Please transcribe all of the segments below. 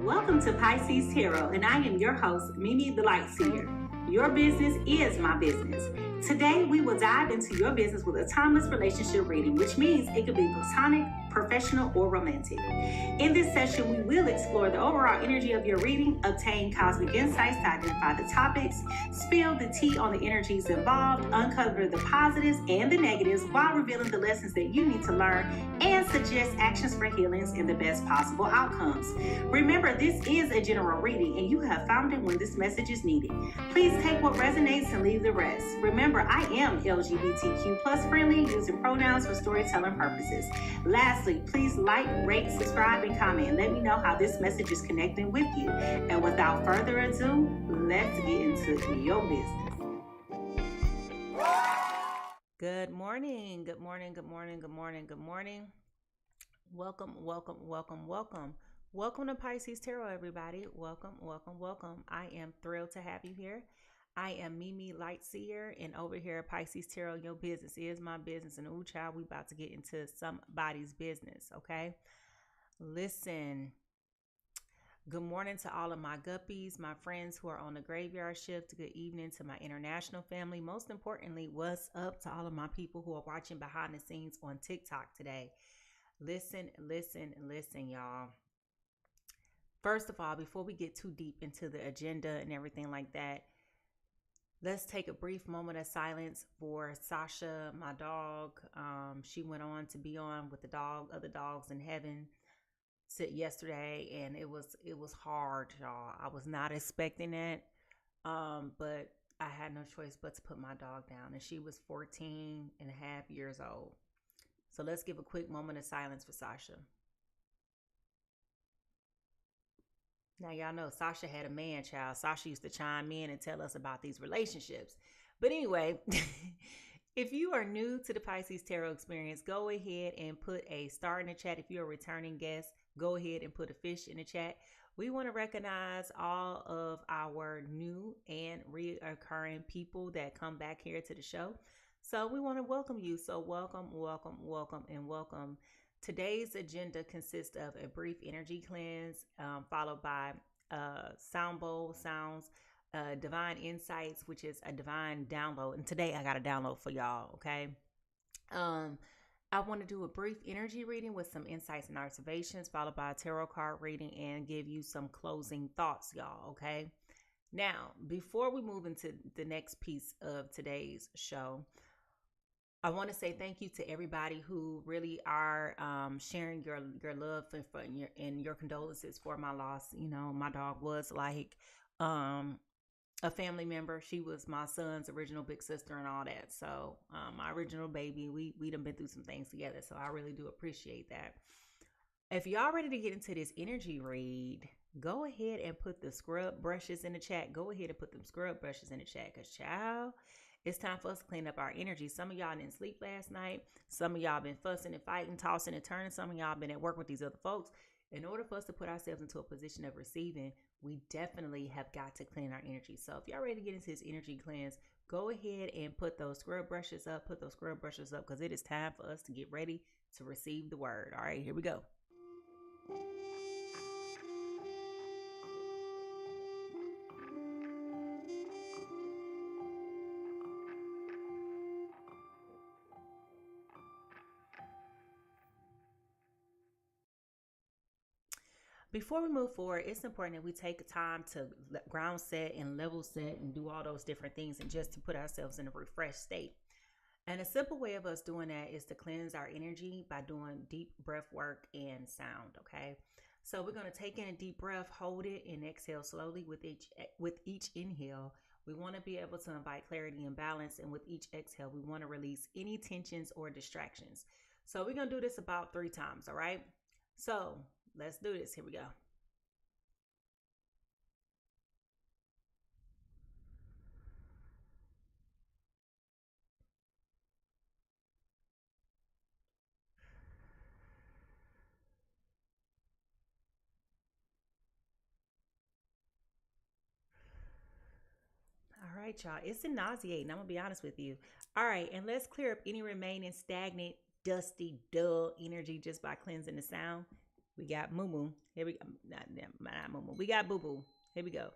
Welcome to PiSeas Tarot, and I am your host, Mimi Lightseer. Your business is my business. Today, we will dive into your business with a timeless relationship reading, which means it could be platonic, professional, or romantic. In this session, we will explore the overall energy of your reading, obtain cosmic insights to identify the topics, spill the tea on the energies involved, uncover the positives and the negatives while revealing the lessons that you need to learn, and suggest actions for healings and the best possible outcomes. Remember, this is a general reading, and you have found it when this message is needed. Please take what resonates and leave the rest. Remember, I am LGBTQ plus friendly, using pronouns for storytelling purposes. Lastly, please like, rate, subscribe, and comment. Let me know how this message is connecting with you. And without further ado, let's get into your business. Good morning. Good morning. Good morning. Good morning. Good morning. Welcome, welcome, welcome, welcome. Welcome to PiSeas Tarot, everybody. Welcome, welcome, welcome. I am thrilled to have you here. I am Mimi Lightseer, and over here at PiSeas Tarot, your business is my business. And ooh, child, we about to get into somebody's business, okay? Listen, good morning to all of my guppies, my friends who are on the graveyard shift. Good evening to my international family. Most importantly, what's up to all of my people who are watching behind the scenes on TikTok today? Listen, listen, listen, y'all. First of all, before we get too deep into the agenda and everything like that, let's take a brief moment of silence for Sasha, my dog. She went on to be on with other dogs in heaven yesterday, and it was hard, y'all. I was not expecting it, but I had no choice but to put my dog down, and she was 14 and a half years old. So let's give a quick moment of silence for Sasha. Now, y'all know Sasha had a man child. Sasha used to chime in and tell us about these relationships. But anyway, if you are new to the PiSeas Tarot experience, go ahead and put a star in the chat. If you're a returning guest, go ahead and put a fish in the chat. We want to recognize all of our new and reoccurring people that come back here to the show. So we want to welcome you. So welcome, welcome, welcome, and welcome. Today's agenda consists of a brief energy cleanse, followed by sound bowl sounds, divine insights, which is a divine download. And today I got a download for y'all, okay? I want to do a brief energy reading with some insights and observations, followed by a tarot card reading, and give you some closing thoughts, y'all, okay? Now, before we move into the next piece of today's show, I want to say thank you to everybody who really are sharing your love and your condolences for my loss. You know, my dog was like a family member. She was my son's original big sister and all that. So my original baby, we done been through some things together. So I really do appreciate that. If y'all ready to get into this energy read, go ahead and put the scrub brushes in the chat. Go ahead and put them scrub brushes in the chat, because child, it's time for us to clean up our energy. Some of y'all didn't sleep last night. Some of y'all been fussing and fighting, tossing and turning. Some of y'all been at work with these other folks. In order for us to put ourselves into a position of receiving, we definitely have got to clean our energy. So if y'all ready to get into this energy cleanse, go ahead and put those scrub brushes up. Put those scrub brushes up, because it is time for us to get ready to receive the word. All right, here we go. Before we move forward, it's important that we take time to ground set and level set and do all those different things, and just to put ourselves in a refreshed state. And a simple way of us doing that is to cleanse our energy by doing deep breath work and sound, okay? So we're going to take in a deep breath, hold it, and exhale slowly with each inhale. We want to be able to invite clarity and balance, and with each exhale, we want to release any tensions or distractions. So we're going to do this about 3 times, all right? So let's do this. Here we go. All right, y'all. It's nauseating. I'm going to be honest with you. All right. And let's clear up any remaining stagnant, dusty, dull energy just by cleansing the sound. We got Moo Moo. Here we go. Not Moo Moo. We got Boo Boo. Here we go.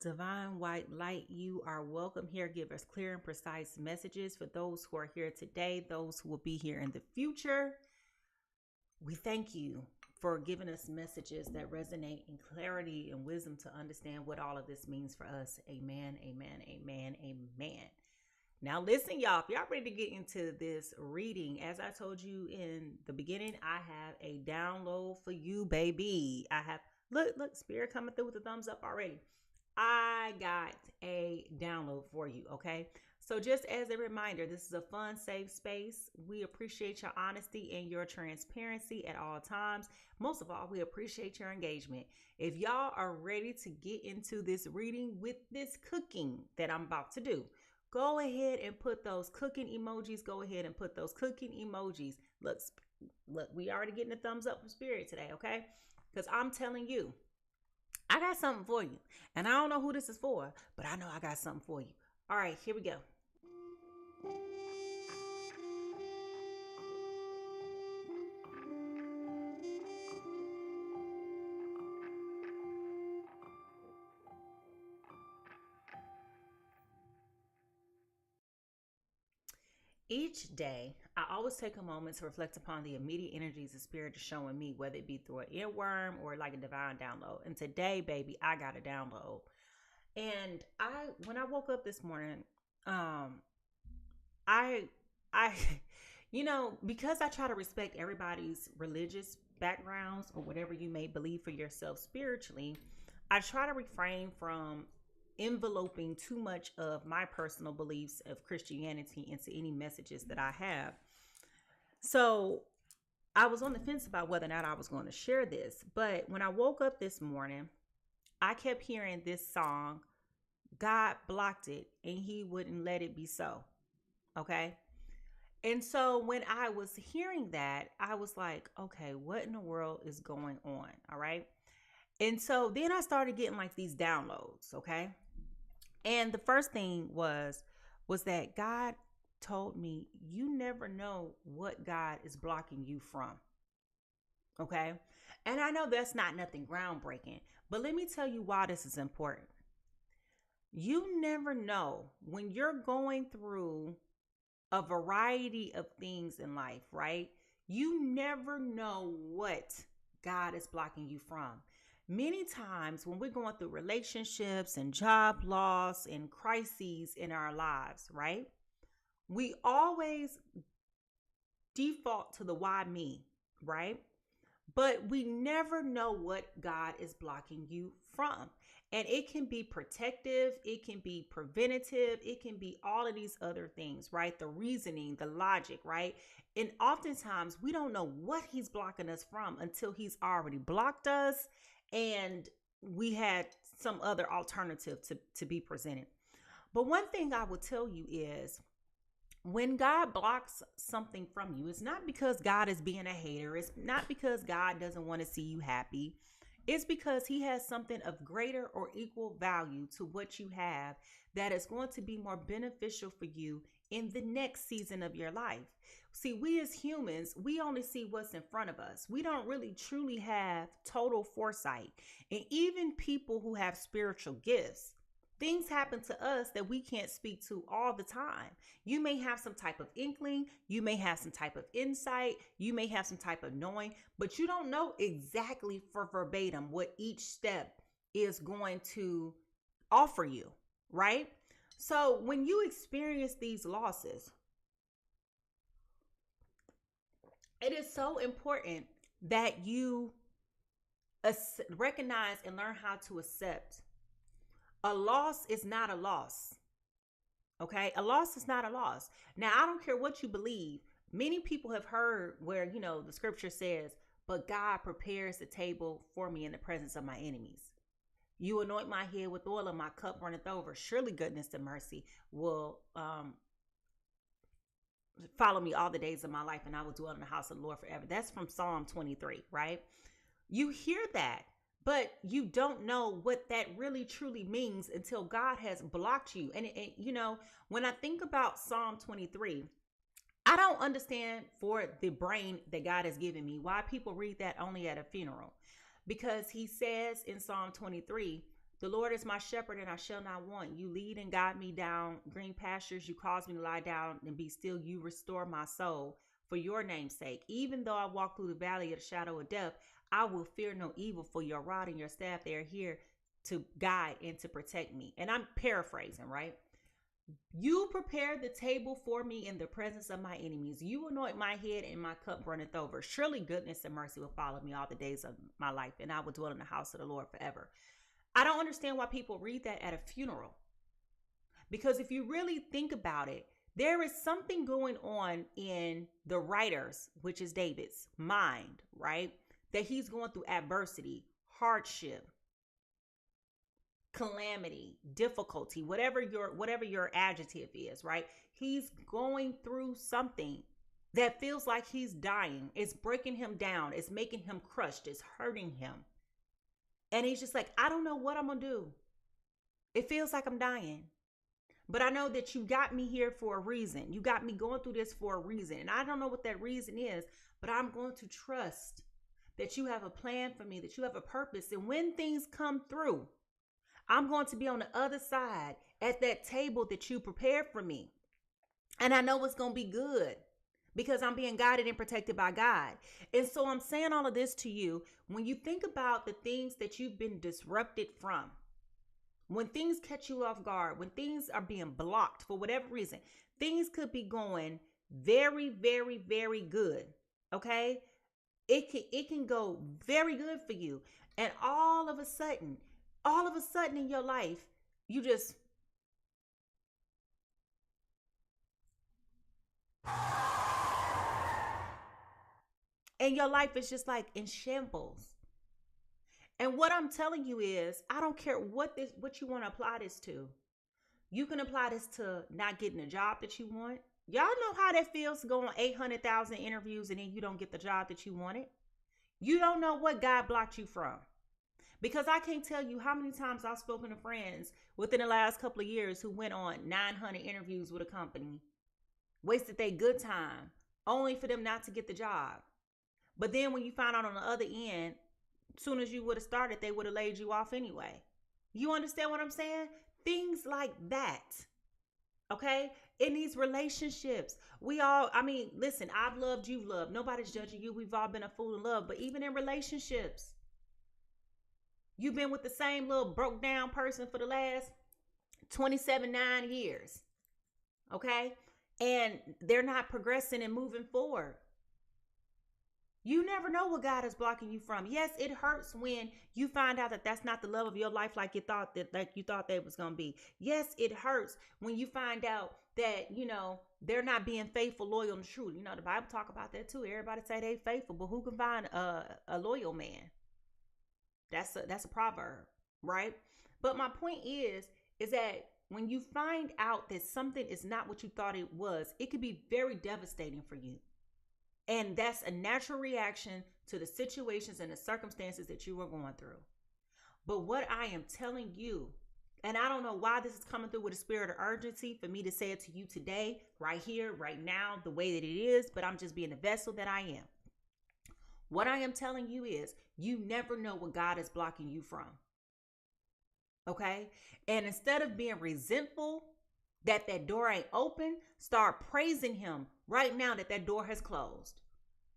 Divine white light, you are welcome here. Give us clear and precise messages for those who are here today, those who will be here in the future. We thank you for giving us messages that resonate in clarity and wisdom to understand what all of this means for us. Amen, amen, amen, amen. Now listen, y'all, if y'all ready to get into this reading, as I told you in the beginning, I have a download for you, baby. I have, look, Spirit coming through with the thumbs up already. I got a download for you, okay? So just as a reminder, this is a fun, safe space. We appreciate your honesty and your transparency at all times. Most of all, we appreciate your engagement. If y'all are ready to get into this reading with this cooking that I'm about to do, go ahead and put those cooking emojis. Go ahead and put those cooking emojis. Look, we already getting a thumbs up from Spirit today, okay? Because I'm telling you, I got something for you. And I don't know who this is for, but I know I got something for you. All right, here we go. Each day, I always take a moment to reflect upon the immediate energies the Spirit is showing me, whether it be through an earworm or like a divine download. And today, baby, I got a download. And when I woke up this morning, I, because I try to respect everybody's religious backgrounds or whatever you may believe for yourself spiritually, I try to refrain from enveloping too much of my personal beliefs of Christianity into any messages that I have. So I was on the fence about whether or not I was going to share this. But when I woke up this morning, I kept hearing this song, God blocked it and he wouldn't let it be so. Okay. And so when I was hearing that, I was like, okay, what in the world is going on? All right. And so then I started getting like these downloads. Okay. And the first thing was that God told me, you never know what God is blocking you from. Okay. And I know that's not nothing groundbreaking, but let me tell you why this is important. You never know when you're going through a variety of things in life, right? You never know what God is blocking you from. Many times when we're going through relationships and job loss and crises in our lives, right? We always default to the why me, right? But we never know what God is blocking you from. And it can be protective, it can be preventative, it can be all of these other things, right? The reasoning, the logic, right? And oftentimes we don't know what he's blocking us from until he's already blocked us and we had some other alternative to be presented. But one thing I will tell you is, when God blocks something from you, it's not because God is being a hater. It's not because God doesn't want to see you happy. It's because he has something of greater or equal value to what you have that is going to be more beneficial for you in the next season of your life. See, we as humans, we only see what's in front of us. We don't really truly have total foresight. And even people who have spiritual gifts, things happen to us that we can't speak to all the time. You may have some type of inkling, you may have some type of insight, you may have some type of knowing, but you don't know exactly for verbatim what each step is going to offer you, right? So when you experience these losses, it is so important that you recognize and learn how to accept a loss is not a loss. Okay. A loss is not a loss. Now, I don't care what you believe. Many people have heard where, the scripture says, but God prepares the table for me in the presence of my enemies. You anoint my head with oil and my cup runneth over. Surely goodness and mercy will follow me all the days of my life, and I will dwell in the house of the Lord forever. That's from Psalm 23, right? You hear that, but you don't know what that really truly means until God has blocked you. And when I think about Psalm 23, I don't understand for the brain that God has given me why people read that only at a funeral. Because he says in Psalm 23, the Lord is my shepherd and I shall not want. You lead and guide me down green pastures. You cause me to lie down and be still. You restore my soul for your name's sake. Even though I walk through the valley of the shadow of death, I will fear no evil, for your rod and your staff, they are here to guide and to protect me. And I'm paraphrasing, right? You prepare the table for me in the presence of my enemies. You anoint my head and my cup runneth over. Surely goodness and mercy will follow me all the days of my life, and I will dwell in the house of the Lord forever. I don't understand why people read that at a funeral. Because if you really think about it, there is something going on in the writer's, which is David's, mind, right? That he's going through adversity, hardship, calamity, difficulty, whatever your adjective is, right? He's going through something that feels like he's dying. It's breaking him down. It's making him crushed. It's hurting him. And he's just like, I don't know what I'm going to do. It feels like I'm dying. But I know that you got me here for a reason. You got me going through this for a reason. And I don't know what that reason is, but I'm going to trust that you have a plan for me, that you have a purpose. And when things come through, I'm going to be on the other side at that table that you prepared for me. And I know it's going to be good because I'm being guided and protected by God. And so I'm saying all of this to you. When you think about the things that you've been disrupted from, when things catch you off guard, when things are being blocked for whatever reason, things could be going very, very, very good. Okay. It can go very good for you. And all of a sudden in your life, you just and your life is just like in shambles. And what I'm telling you is, I don't care what you want to apply this to. You can apply this to not getting a job that you want. Y'all know how that feels to go on 800,000 interviews and then you don't get the job that you wanted. You don't know what God blocked you from. Because I can't tell you how many times I've spoken to friends within the last couple of years who went on 900 interviews with a company, wasted their good time, only for them not to get the job. But then when you find out on the other end, as soon as you would have started, they would have laid you off anyway. You understand what I'm saying? Things like that. Okay? In these relationships, listen, I've loved, you've loved. Nobody's judging you. We've all been a fool in love. But even in relationships, you've been with the same little broke down person for the last 9 years. Okay? And they're not progressing and moving forward. You never know what God is blocking you from. Yes, it hurts when you find out that that's not the love of your life like you thought that was going to be. Yes, it hurts when you find out that, they're not being faithful, loyal, and true. The Bible talk about that too. Everybody say they faithful, but who can find a loyal man? That's a proverb, right? But my point is that when you find out that something is not what you thought it was, it could be very devastating for you. And that's a natural reaction to the situations and the circumstances that you were going through. But what I am telling you, and I don't know why this is coming through with a spirit of urgency for me to say it to you today, right here, right now, the way that it is, but I'm just being the vessel that I am. What I am telling you is you never know what God is blocking you from. Okay? And instead of being resentful that door ain't open, start praising him right now that door has closed.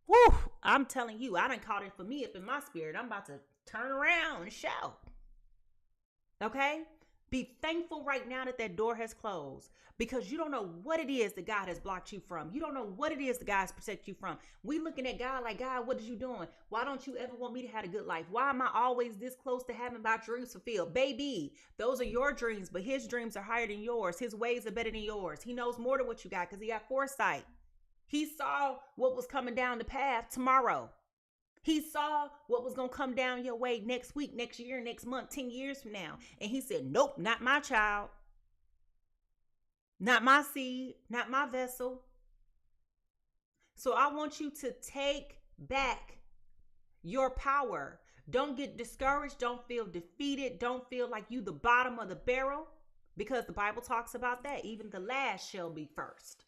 Whew, I'm telling you, I done caught it for me up in my spirit. I'm about to turn around and shout. Okay? Be thankful right now that door has closed, because you don't know what it is that God has blocked you from. You don't know what it is that God has protected you from. We looking at God like, God, what are you doing? Why don't you ever want me to have a good life? Why am I always this close to having my dreams fulfilled? Baby, those are your dreams, but his dreams are higher than yours. His ways are better than yours. He knows more than what you got because he got foresight. He saw what was coming down the path tomorrow. He saw what was going to come down your way next week, next year, next month, 10 years from now. And he said, nope, not my child. Not my seed, not my vessel. So I want you to take back your power. Don't get discouraged. Don't feel defeated. Don't feel like you the bottom of the barrel, because the Bible talks about that. Even the last shall be first.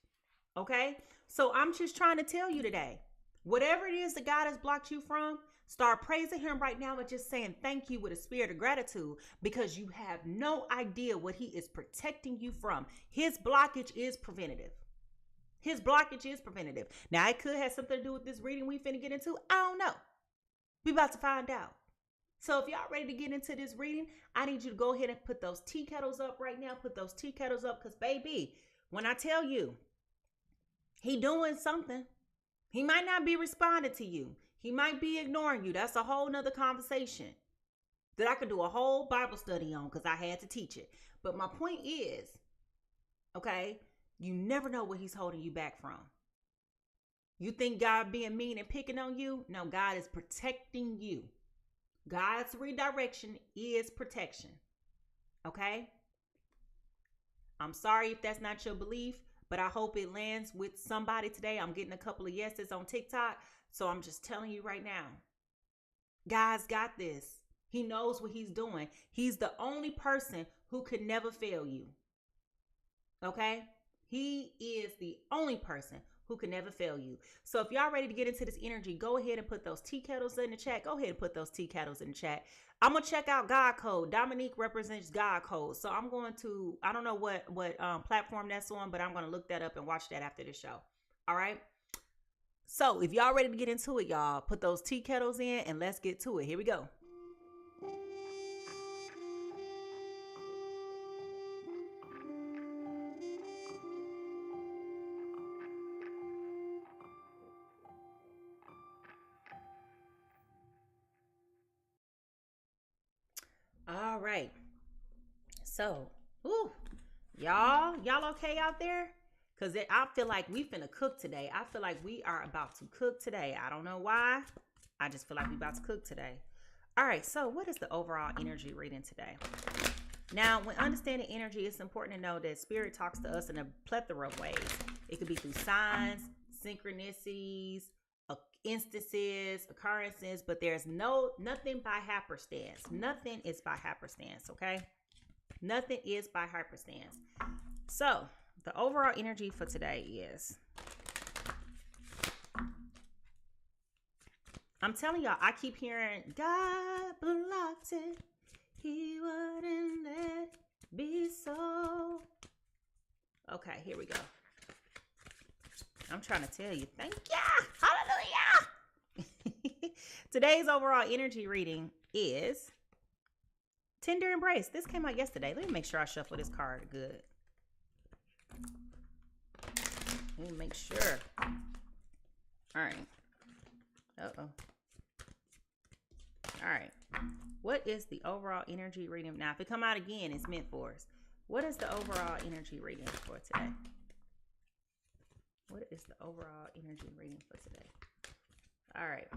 Okay? So I'm just trying to tell you today, whatever it is that God has blocked you from, start praising him right now and just saying thank you with a spirit of gratitude, because you have no idea what he is protecting you from. His blockage is preventative. His blockage is preventative. Now, it could have something to do with this reading we finna get into. I don't know. We about to find out. So if y'all ready to get into this reading, I need you to go ahead and put those tea kettles up right now. Put those tea kettles up, because baby, when I tell you, he doing something. He might not be responding to you. He might be ignoring you. That's a whole nother conversation that I could do a whole Bible study on, because I had to teach it. But my point is, okay, you never know what he's holding you back from. You think God being mean and picking on you? No, God is protecting you. God's redirection is protection. Okay? I'm sorry if that's not your belief, but I hope it lands with somebody today. I'm getting a couple of yeses on TikTok, so I'm just telling you right now. God's got this. He knows what he's doing. He's the only person who could never fail you. Okay? He is the only person who can never fail you. So if y'all ready to get into this energy, go ahead and put those tea kettles in the chat. Go ahead and put those tea kettles in the chat. I'm going to check out God Code. Dominique represents God Code. So I'm going to, I don't know what platform that's on, but I'm going to look that up and watch that after the show. All right. So if y'all ready to get into it, y'all, put those tea kettles in and let's get to it. Here we go. All right. So, y'all okay out there? Because I feel like we finna cook today. I feel like we are about to cook today. I don't know why. I just feel like we about to cook today. All right. So what is the overall energy reading today? Now, when understanding energy, it's important to know that spirit talks to us in a plethora of ways. It could be through signs, synchronicities, instances, occurrences, but there's nothing by happenstance. Nothing is by happenstance, okay? Nothing is by happenstance. So, the overall energy for today is, I'm telling y'all, I keep hearing, God blocked it. He wouldn't let it be so. Okay, here we go. I'm trying to tell you. Thank you. Hallelujah. Today's overall energy reading is Tender Embrace. This came out yesterday. Let me make sure I shuffle this card good. Let me make sure. All right. Uh-oh. All right. What is the overall energy reading? Now, if it come out again, it's meant for us. What is the overall energy reading for today? What is the overall energy reading for today? All right.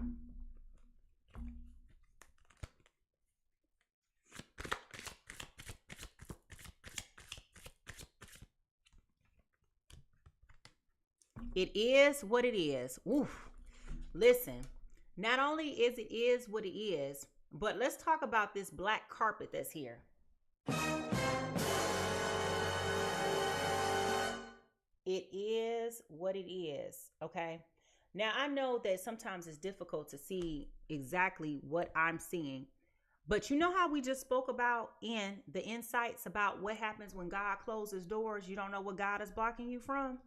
It is what it is. Oof. Listen, not only is what it is, but let's talk about this black carpet that's here. It is what it is, okay? Now, I know that sometimes it's difficult to see exactly what I'm seeing, but you know how we just spoke about in the insights about what happens when God closes doors? You don't know what God is blocking you from?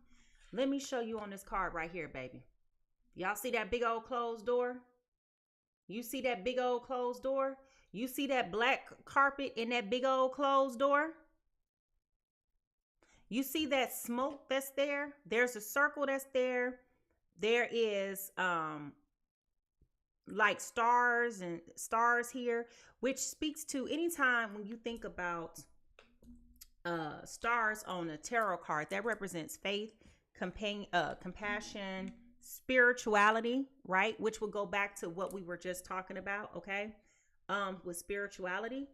Let me show you on this card right here, baby. Y'all see that big old closed door? You see that big old closed door? You see that black carpet in that big old closed door? You see that smoke that's there? There's a circle that's there. There is like stars and stars here, which speaks to anytime when you think about stars on a tarot card, that represents faith, compassion, spirituality, right? Which will go back to what we were just talking about, okay? With spirituality.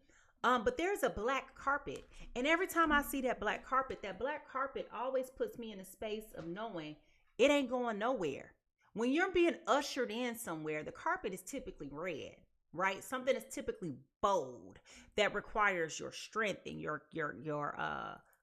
But there's a black carpet. And every time I see that black carpet always puts me in a space of knowing it ain't going nowhere. When you're being ushered in somewhere, the carpet is typically red, right? Something is typically bold that requires your strength and your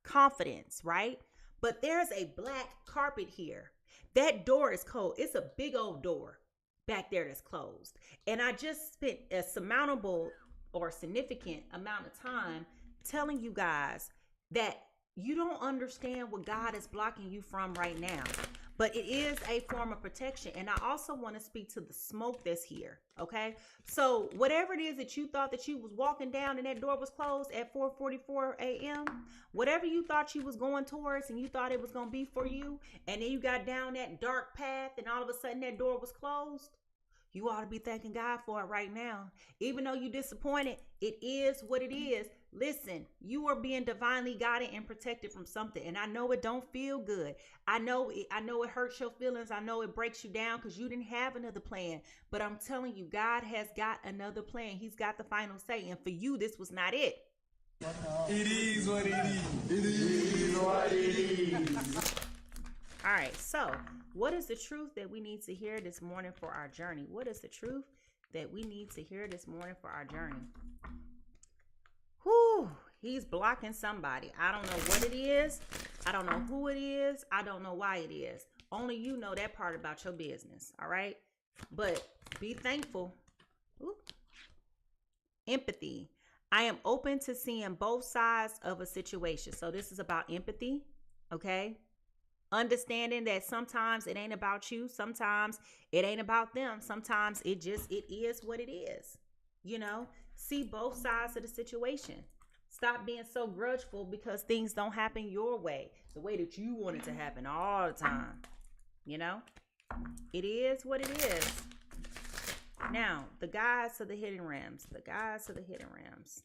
confidence, right? But there's a black carpet here. That door is cold. It's a big old door back there that's closed. And I just spent a surmountable or significant amount of time telling you guys that you don't understand what God is blocking you from right now. But it is a form of protection. And I also want to speak to the smoke that's here. Okay. So whatever it is that you thought that you was walking down and that door was closed at 4:44 a.m., whatever you thought you was going towards and you thought it was going to be for you, and then you got down that dark path and all of a sudden that door was closed, you ought to be thanking God for it right now. Even though you're disappointed, it is what it is. Listen, you are being divinely guided and protected from something. And I know it don't feel good. I know it hurts your feelings. I know it breaks you down because you didn't have another plan. But I'm telling you, God has got another plan. He's got the final say. And for you, this was not it. It is what it is. It is what it is. All right, so what is the truth that we need to hear this morning for our journey? What is the truth that we need to hear this morning for our journey? Whew, he's blocking somebody. I don't know what it is. I don't know who it is. I don't know why it is. Only you know that part about your business, all right? But be thankful. Ooh. Empathy. I am open to seeing both sides of a situation. So this is about empathy, okay? Understanding that sometimes it ain't about you. Sometimes it ain't about them. Sometimes it is what it is. You know, see both sides of the situation. Stop being so grudgeful because things don't happen your way, the way that you want it to happen all the time. You know, it is what it is. Now, the guides of the hidden realms, the guides of the hidden realms.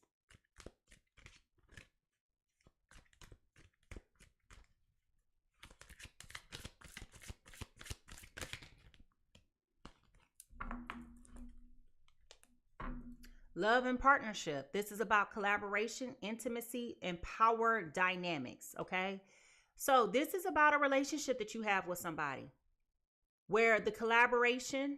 Love and partnership. This is about collaboration, intimacy, and power dynamics. Okay. So this is about a relationship that you have with somebody where the collaboration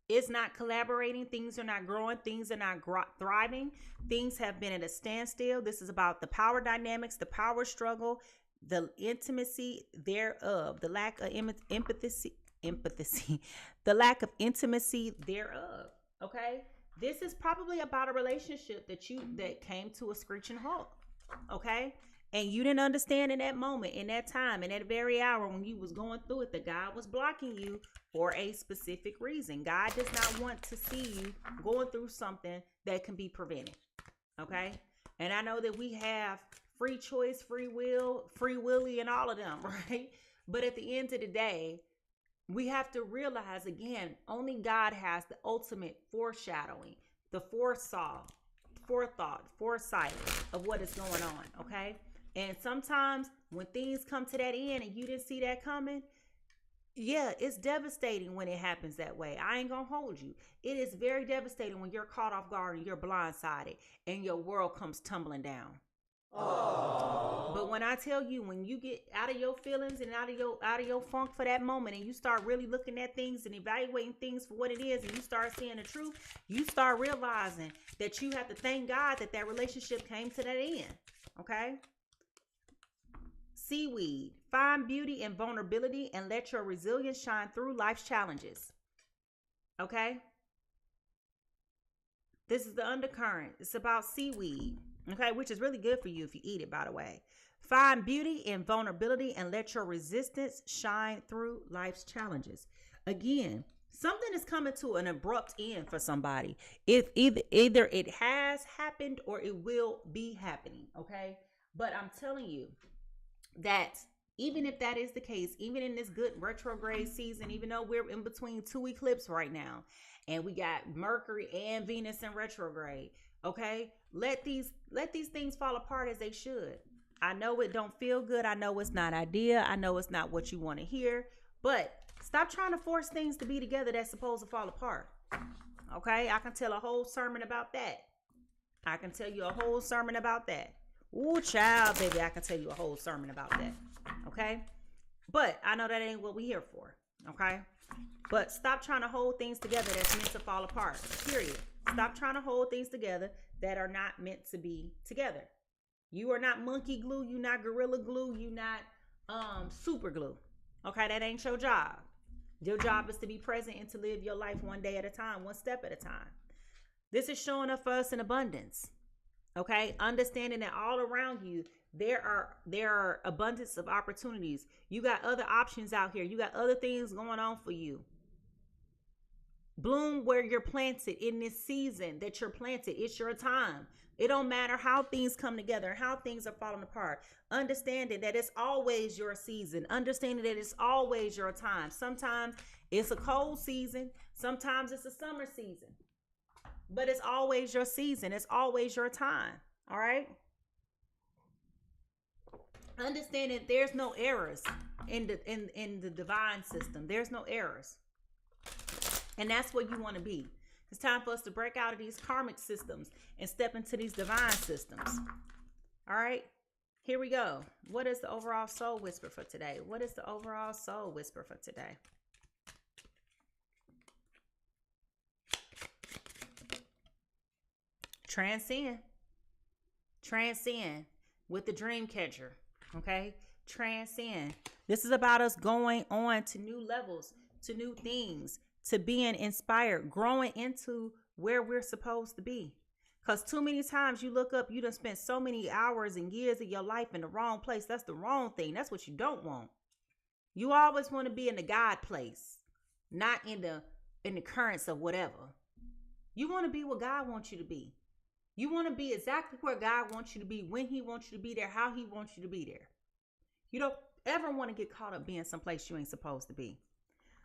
is not collaborating. Things are not growing. Things are not thriving. Things have been at a standstill. This is about the power dynamics, the power struggle, the intimacy thereof, the lack of empathy, the lack of intimacy thereof. Okay. This is probably about a relationship that came to a screeching halt, okay? And you didn't understand in that moment, in that time, in that very hour when you was going through it, that God was blocking you for a specific reason. God does not want to see you going through something that can be prevented, okay? And I know that we have free choice, free will, free willy, and all of them, right? But at the end of the day, we have to realize, again, only God has the ultimate foreshadowing, the forethought of what is going on, okay? And sometimes when things come to that end and you didn't see that coming, yeah, it's devastating when it happens that way. I ain't gonna hold you. It is very devastating when you're caught off guard and you're blindsided and your world comes tumbling down. Aww. But when I tell you, when you get out of your feelings and out of your funk for that moment, and you start really looking at things and evaluating things for what it is, and you start seeing the truth, you start realizing that you have to thank God that relationship came to that end. Okay. Seaweed. Find beauty in vulnerability and let your resilience shine through life's challenges. Okay. This is the undercurrent. It's about seaweed. Okay, which is really good for you if you eat it, by the way. Find beauty in vulnerability and let your resistance shine through life's challenges. Again, something is coming to an abrupt end for somebody. If either it has happened or it will be happening, okay? But I'm telling you that even if that is the case, even in this good retrograde season, even though we're in between two eclipses right now, and we got Mercury and Venus in retrograde, okay? Let these things fall apart as they should. I know it don't feel good. I know it's not ideal. I know it's not what you want to hear. But stop trying to force things to be together that's supposed to fall apart. Okay? I can tell a whole sermon about that. I can tell you a whole sermon about that. Ooh, child, baby, I can tell you a whole sermon about that. Okay? But I know that ain't what we're here for. Okay? But stop trying to hold things together that's meant to fall apart. Period. Stop trying to hold things together that are not meant to be together. You are not monkey glue. You not gorilla glue. You not super glue. Okay? That ain't your job. Your job is to be present and to live your life one day at a time, one step at a time. This is showing up for us in abundance. Okay? Understanding that all around you, there are abundance of opportunities. You got other options out here. You got other things going on for you. Bloom where you're planted in this season that you're planted. It's your time. It don't matter how things come together, how things are falling apart. Understanding that it's always your season. Understanding that it's always your time. Sometimes it's a cold season. Sometimes it's a summer season. But it's always your season. It's always your time. All right? Understanding there's no errors in the divine system. There's no errors. And that's what you want to be. It's time for us to break out of these karmic systems and step into these divine systems. All right, here we go. What is the overall soul whisper for today? What is the overall soul whisper for today? Transcend. Transcend with the dream catcher. Okay, transcend. This is about us going on to new levels, to new things, to being inspired, growing into where we're supposed to be. Because too many times you look up, you done spent so many hours and years of your life in the wrong place. That's the wrong thing. That's what you don't want. You always want to be in the God place, not in the currents of whatever. You want to be what God wants you to be. You want to be exactly where God wants you to be, when he wants you to be there, how he wants you to be there. You don't ever want to get caught up being someplace you ain't supposed to be.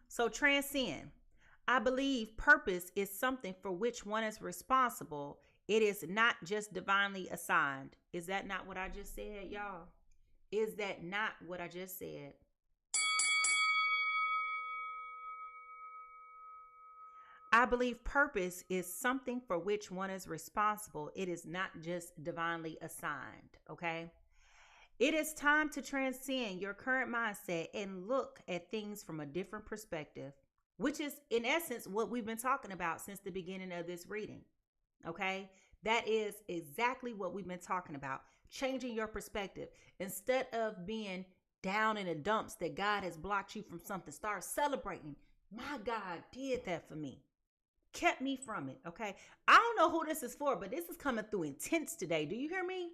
So transcend. I believe purpose is something for which one is responsible. It is not just divinely assigned. Is that not what I just said, y'all? Is that not what I just said? I believe purpose is something for which one is responsible. It is not just divinely assigned, okay? It is time to transcend your current mindset and look at things from a different perspective, which is in essence what we've been talking about since the beginning of this reading. Okay, that is exactly what we've been talking about. Changing your perspective. Instead of being down in the dumps that God has blocked you from something, start celebrating. My God did that for me, kept me from it. Okay, I don't know who this is for, but this is coming through intense today. Do you hear me?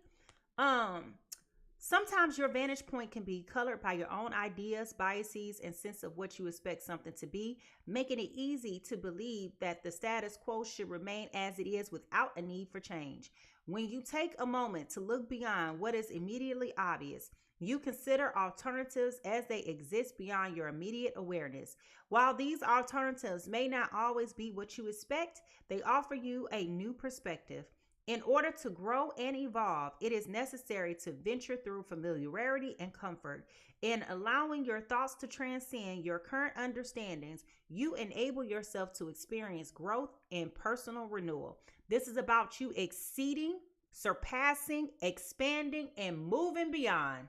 Sometimes your vantage point can be colored by your own ideas, biases, and sense of what you expect something to be, making it easy to believe that the status quo should remain as it is without a need for change. When you take a moment to look beyond what is immediately obvious, you consider alternatives as they exist beyond your immediate awareness. While these alternatives may not always be what you expect, they offer you a new perspective. In order to grow and evolve, it is necessary to venture through familiarity and comfort. In allowing your thoughts to transcend your current understandings, you enable yourself to experience growth and personal renewal. This is about you exceeding, surpassing, expanding, and moving beyond.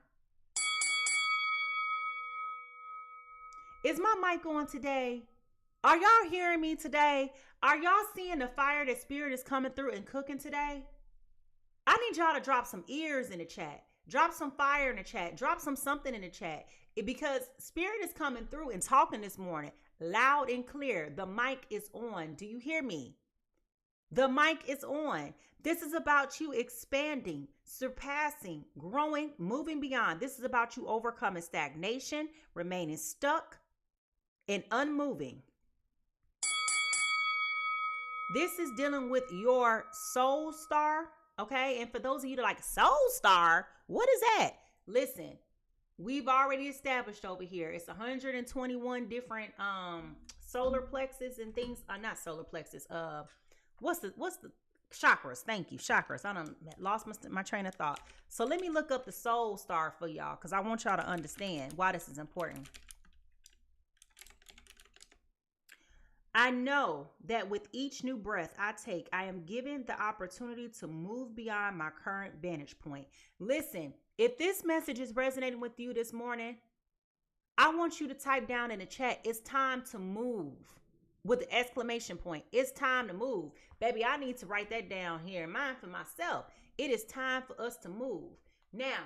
Is my mic on today? Are y'all hearing me today? Are y'all seeing the fire that Spirit is coming through and cooking today? I need y'all to drop some ears in the chat. Drop some fire in the chat. Drop something in the chat. Because Spirit is coming through and talking this morning loud and clear. The mic is on. Do you hear me? The mic is on. This is about you expanding, surpassing, growing, moving beyond. This is about you overcoming stagnation, remaining stuck, and unmoving. This is dealing with your soul star, okay? And for those of you that are like, soul star, what is that? Listen, we've already established over here, it's 121 different solar plexus and things. Not solar plexus. What's the chakras? Thank you, chakras. I done lost my train of thought. So let me look up the soul star for y'all because I want y'all to understand why this is important. I know that with each new breath I take, I am given the opportunity to move beyond my current vantage point. Listen, if this message is resonating with you this morning, I want you to type down in the chat, it's time to move, with the exclamation point. It's time to move. Baby, I need to write that down here in mind for myself. It is time for us to move. Now,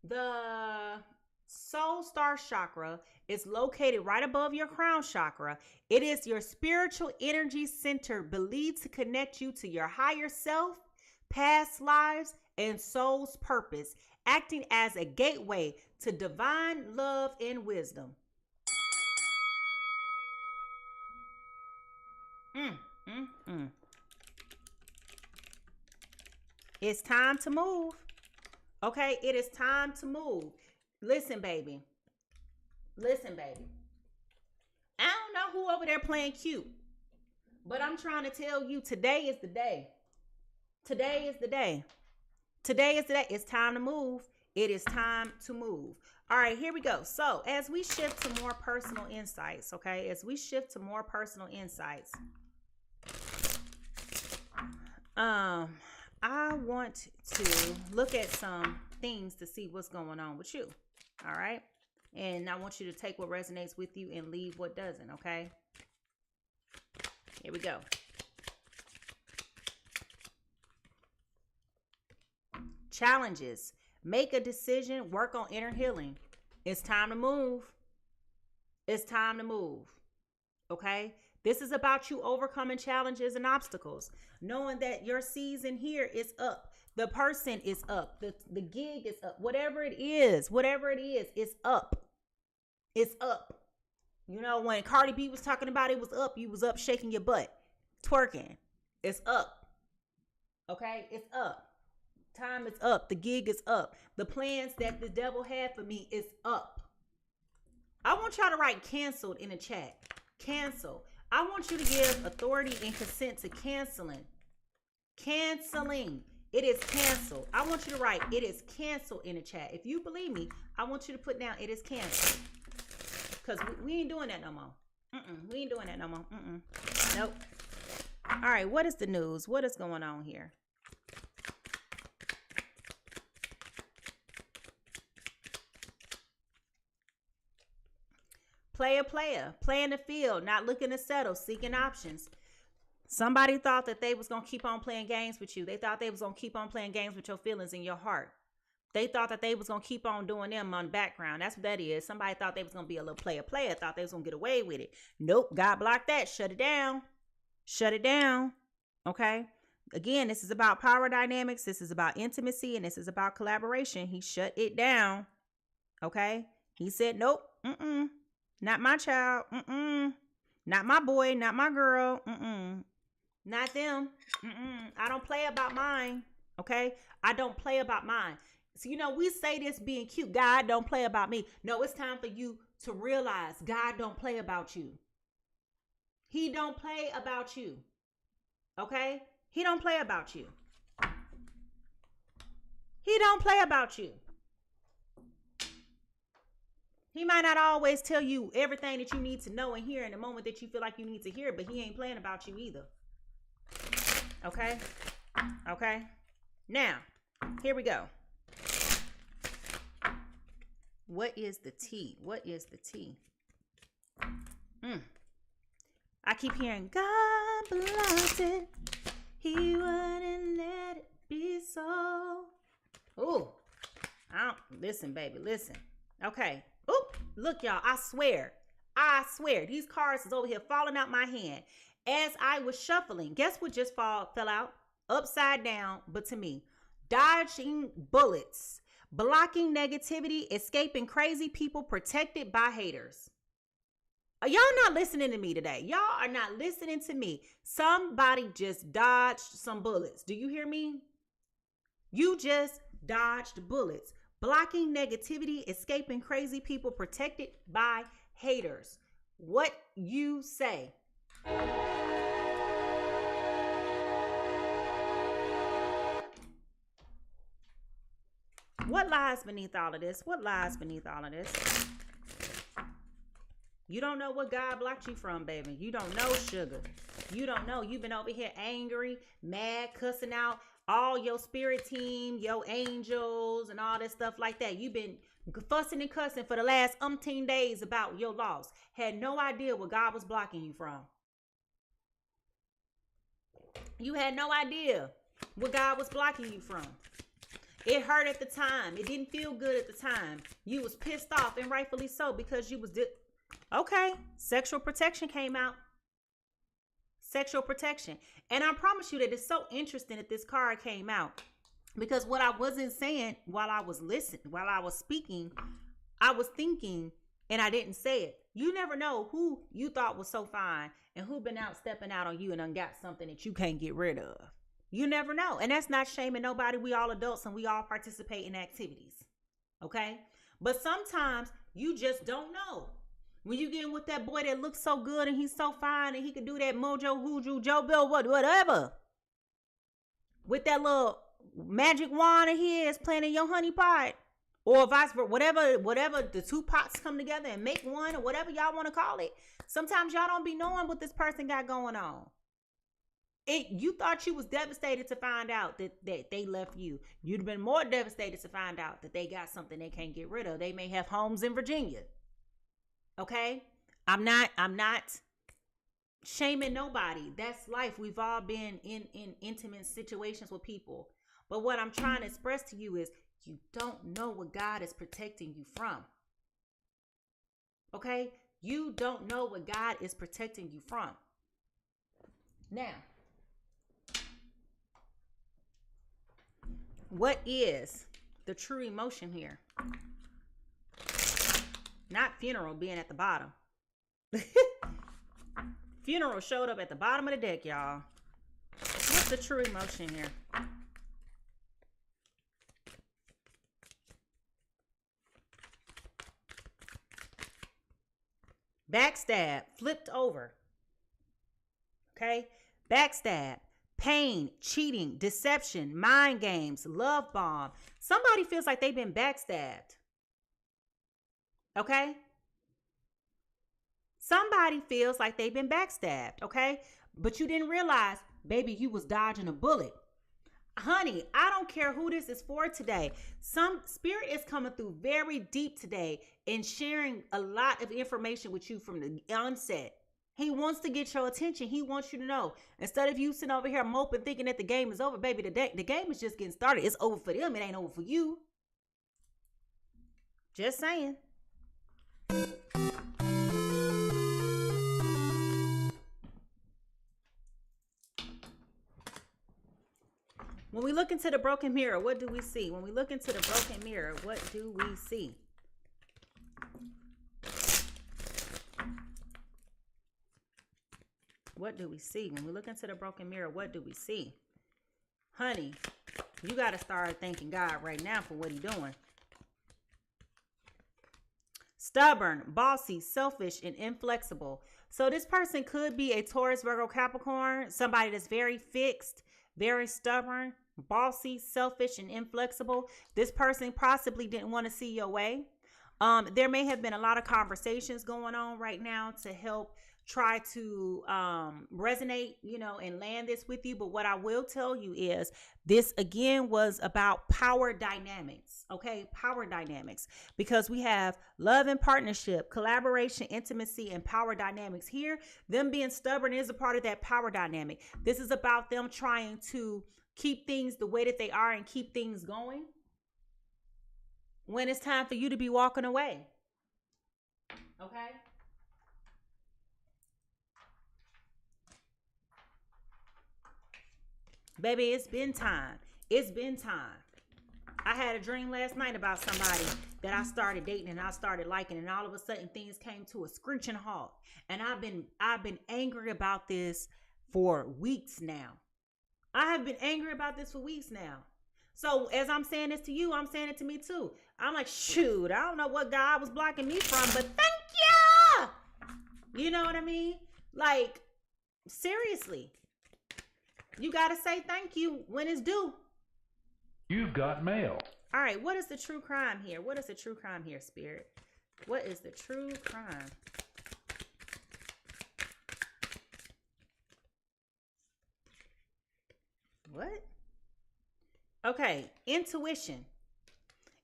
the soul star chakra is located right above your crown chakra. It is your spiritual energy center, believed to connect you to your higher self, past lives, and soul's purpose, acting as a gateway to divine love and wisdom. It's time to move. Okay, it is time to move. Listen, baby. Listen, baby. I don't know who over there playing cute, but I'm trying to tell you, today is the day. Today is the day. Today is the day. It's time to move. It is time to move. All right, here we go. So as we shift to more personal insights, okay, as we shift to more personal insights, I want to look at some things to see what's going on with you. All right. And I want you to take what resonates with you and leave what doesn't. Okay. Here we go. Challenges. Make a decision. Work on inner healing. It's time to move. It's time to move. Okay. This is about you overcoming challenges and obstacles, knowing that your season here is up. The person is up. The gig is up. Whatever it is, it's up. It's up. You know, when Cardi B was talking about it was up, you was up shaking your butt, twerking. It's up. Okay? It's up. Time is up. The gig is up. The plans that the devil had for me is up. I want y'all to write canceled in the chat. Cancel. I want you to give authority and consent to canceling. Canceling. It is canceled. I want you to write, it is canceled in the chat. If you believe me, I want you to put down, it is canceled. Because we ain't doing that no more. We ain't doing that no more. Nope. All right, what is the news? What is going on here? Player, playing the field, not looking to settle, seeking options. Somebody thought that they was going to keep on playing games with you. They thought they was going to keep on playing games with your feelings in your heart. They thought that they was going to keep on doing them on the background. That's what that is. Somebody thought they was going to be a little player, thought they was going to get away with it. Nope, God blocked that. Shut it down. Shut it down. Okay? Again, this is about power dynamics. This is about intimacy, and this is about collaboration. He shut it down. Okay? He said, nope, not my child. Not my boy. Not my girl. Not them. I don't play about mine. Okay? I don't play about mine. So, you know, we say this being cute. God don't play about me. No, it's time for you to realize God don't play about you. He don't play about you. Okay? He don't play about you. He don't play about you. He might not always tell you everything that you need to know and hear in the moment that you feel like you need to hear, but he ain't playing about you either. Okay? Okay? Now, here we go. What is the tea? What is the tea? I keep hearing, God blocked it. He wouldn't let it be so. Ooh. Listen, baby, listen. Okay. Oop, look, y'all. I swear. These cards is over here falling out my hand. As I was shuffling, guess what just fell out? Upside down, but to me. Dodging bullets. Blocking negativity. Escaping crazy people. Protected by haters. Y'all not listening to me today. Y'all are not listening to me. Somebody just dodged some bullets. Do you hear me? You just dodged bullets. Blocking negativity, escaping crazy people, protected by haters. What you say? What lies beneath all of this? What lies beneath all of this? You don't know what God blocked you from, baby. You don't know, sugar. You don't know. You've been over here angry, mad, cussing out all your spirit team, your angels, and all that stuff like that. You've been fussing and cussing for the last umpteen days about your loss. Had no idea what God was blocking you from. You had no idea what God was blocking you from. It hurt at the time. It didn't feel good at the time. You was pissed off, and rightfully so, because you was okay. Sexual protection came out. Sexual protection. And I promise you that it's so interesting that this card came out, because what I wasn't saying while I was listening, while I was speaking, I was thinking and I didn't say it. You never know who you thought was so fine and who been out stepping out on you and done got something that you can't get rid of. You never know. And that's not shaming nobody. We all adults and we all participate in activities. Okay? But sometimes you just don't know. When you get in with that boy that looks so good and he's so fine and he can do that mojo, hooju, Joe Bill, whatever. With that little magic wand of his playing in your honey pot. Or vice versa, whatever the two pots come together and make one, or whatever y'all want to call it. Sometimes y'all don't be knowing what this person got going on. You thought you was devastated to find out that they left you. You'd have been more devastated to find out that they got something they can't get rid of. They may have homes in Virginia. Okay? I'm not shaming nobody. That's life. We've all been in intimate situations with people. But what I'm trying to express to you is you don't know what God is protecting you from. Okay? You don't know what God is protecting you from. Now, what is the true emotion here? Not funeral being at the bottom. Funeral showed up at the bottom of the deck, y'all. What's the true emotion here? Backstab, flipped over. Okay? Backstab, pain, cheating, deception, mind games, love bomb. Somebody feels like they've been backstabbed. Okay? Somebody feels like they've been backstabbed. Okay? But you didn't realize, baby, you was dodging a bullet. Honey, I don't care who this is for today. Some spirit is coming through very deep today and sharing a lot of information with you from the onset. He wants to get your attention. He wants you to know. Instead of you sitting over here moping thinking that the game is over, baby, the game is just getting started. It's over for them. It ain't over for you. Just saying. When we look into the broken mirror, what do we see? When we look into the broken mirror, what do we see? What do we see? When we look into the broken mirror, what do we see? Honey, you got to start thanking God right now for what he's doing. Stubborn, bossy, selfish, and inflexible. So this person could be a Taurus, Virgo, Capricorn, somebody that's very fixed, very stubborn, bossy, selfish, and inflexible. This person possibly didn't want to see your way. There may have been a lot of conversations going on right now to help try to resonate, and land this with you. But what I will tell you is this again was about power dynamics. Okay. Power dynamics, because we have love and partnership, collaboration, intimacy, and power dynamics here. Them being stubborn is a part of that power dynamic. This is about them trying to keep things the way that they are and keep things going when it's time for you to be walking away. Okay. Baby, it's been time. It's been time. I had a dream last night about somebody that I started dating and I started liking, and all of a sudden things came to a screeching halt. And I've been angry about this for weeks now. I have been angry about this for weeks now. So as I'm saying this to you, I'm saying it to me too. I'm like, shoot, I don't know what God was blocking me from, but thank you. You know what I mean? Like, seriously. You got to say thank you when it's due. You've got mail. All right. What is the true crime here? What is the true crime here, Spirit? What is the true crime? What? Okay. Intuition.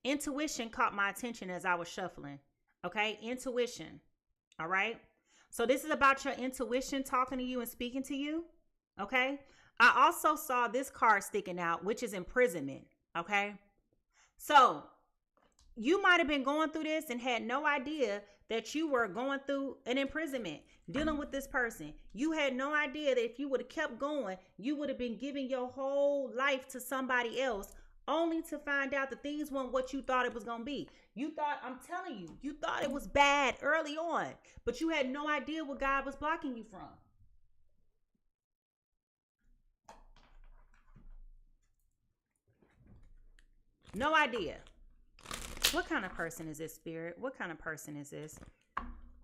Intuition caught my attention as I was shuffling. Okay, intuition. All right. So this is about your intuition talking to you and speaking to you. Okay. I also saw this card sticking out, which is imprisonment. Okay. So you might have been going through this and had no idea that you were going through an imprisonment, dealing with this person. You had no idea that if you would have kept going, you would have been giving your whole life to somebody else, only to find out that things weren't what you thought it was going to be. You thought, I'm telling you, you thought it was bad early on, but you had no idea what God was blocking you from. No idea. What kind of person is this, Spirit? What kind of person is this?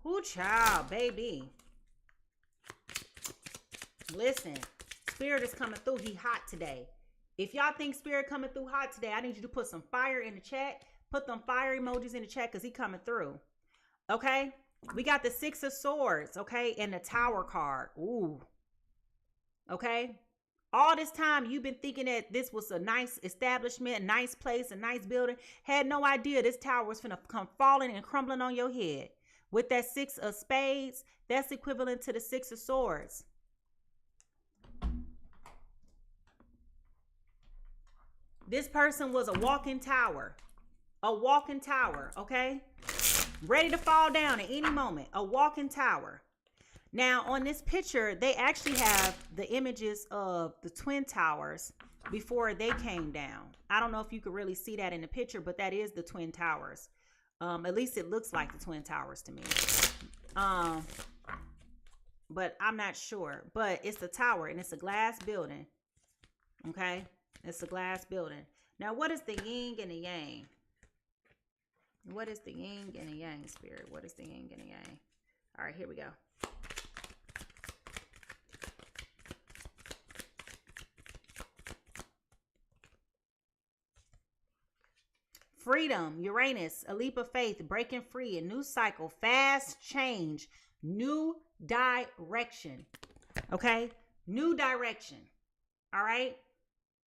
Who child, baby? Listen, Spirit is coming through. He hot today. If y'all think Spirit coming through hot today, I need you to put some fire in the chat. Put them fire emojis in the chat because he coming through. Okay? We got the 6 of Swords, okay? And the Tower card. Ooh. Okay? All this time you've been thinking that this was a nice establishment, a nice place, a nice building. Had no idea this tower was finna come falling and crumbling on your head. With that 6 of Spades, that's equivalent to the 6 of Swords. This person was a walking tower. A walking tower, okay? Ready to fall down at any moment. A walking tower. Now, on this picture, they actually have the images of the Twin Towers before they came down. I don't know if you could really see that in the picture, but that is the Twin Towers. At least it looks like the Twin Towers to me. But I'm not sure. But it's the tower, and it's a glass building. Okay? It's a glass building. Now, what is the yin and the yang? What is the yin and the yang, Spirit? What is the yin and the yang? All right, here we go. Freedom, Uranus, a leap of faith, breaking free, a new cycle, fast change, new direction. Okay? New direction. All right?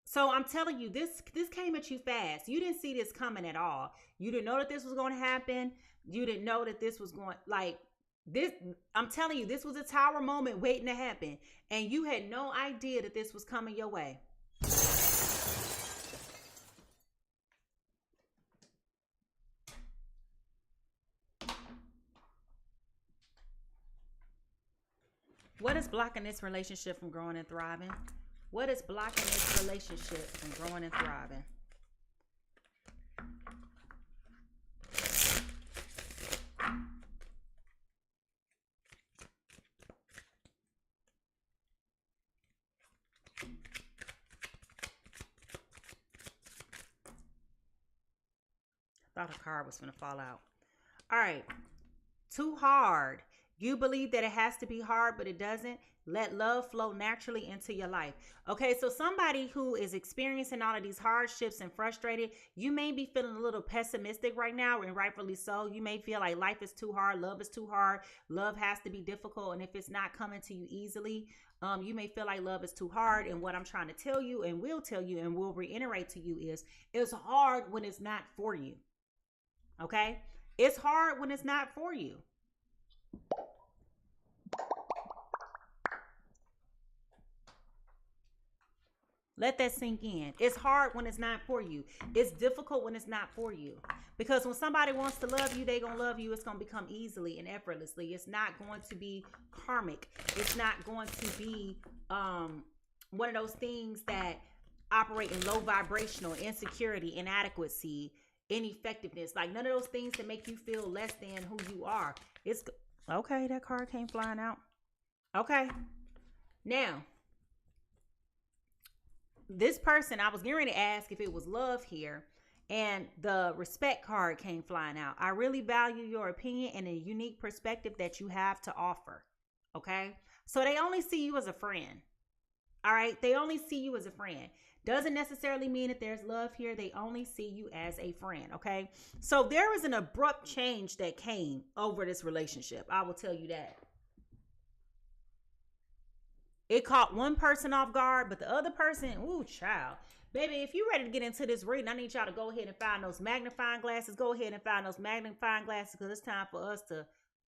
So I'm telling you, this came at you fast. You didn't see this coming at all. You didn't know that this was going to happen. You didn't know that this was going, like, this, I'm telling you, this was a tower moment waiting to happen. And you had no idea that this was coming your way. What is blocking this relationship from growing and thriving? What is blocking this relationship from growing and thriving? Thought a card was going to fall out. All right. Too hard. You believe that it has to be hard, but it doesn't. Let love flow naturally into your life. Okay, so somebody who is experiencing all of these hardships and frustrated, you may be feeling a little pessimistic right now, and rightfully so. You may feel like life is too hard, love is too hard, love has to be difficult, and if it's not coming to you easily, you may feel like love is too hard. And what I'm trying to tell you, and will tell you, and will reiterate to you is, it's hard when it's not for you. Okay? It's hard when it's not for you. Let that sink in. It's hard when it's not for you. It's difficult when it's not for you. Because when somebody wants to love you, they're going to love you. It's going to become easily and effortlessly. It's not going to be karmic. It's not going to be one of those things that operate in low vibrational, insecurity, inadequacy, ineffectiveness. Like none of those things that make you feel less than who you are. It's okay. That card came flying out. Okay. Now, this person, I was getting ready to ask if it was love here, and the respect card came flying out. I really value your opinion and a unique perspective that you have to offer. Okay. So they only see you as a friend. All right. They only see you as a friend. Doesn't necessarily mean that there's love here. They only see you as a friend. Okay. So there was an abrupt change that came over this relationship. I will tell you that. It caught one person off guard, but the other person, ooh, child, Baby, if you're ready to get into this reading, I need y'all to go ahead and find those magnifying glasses. Go ahead and find those magnifying glasses because it's time for us to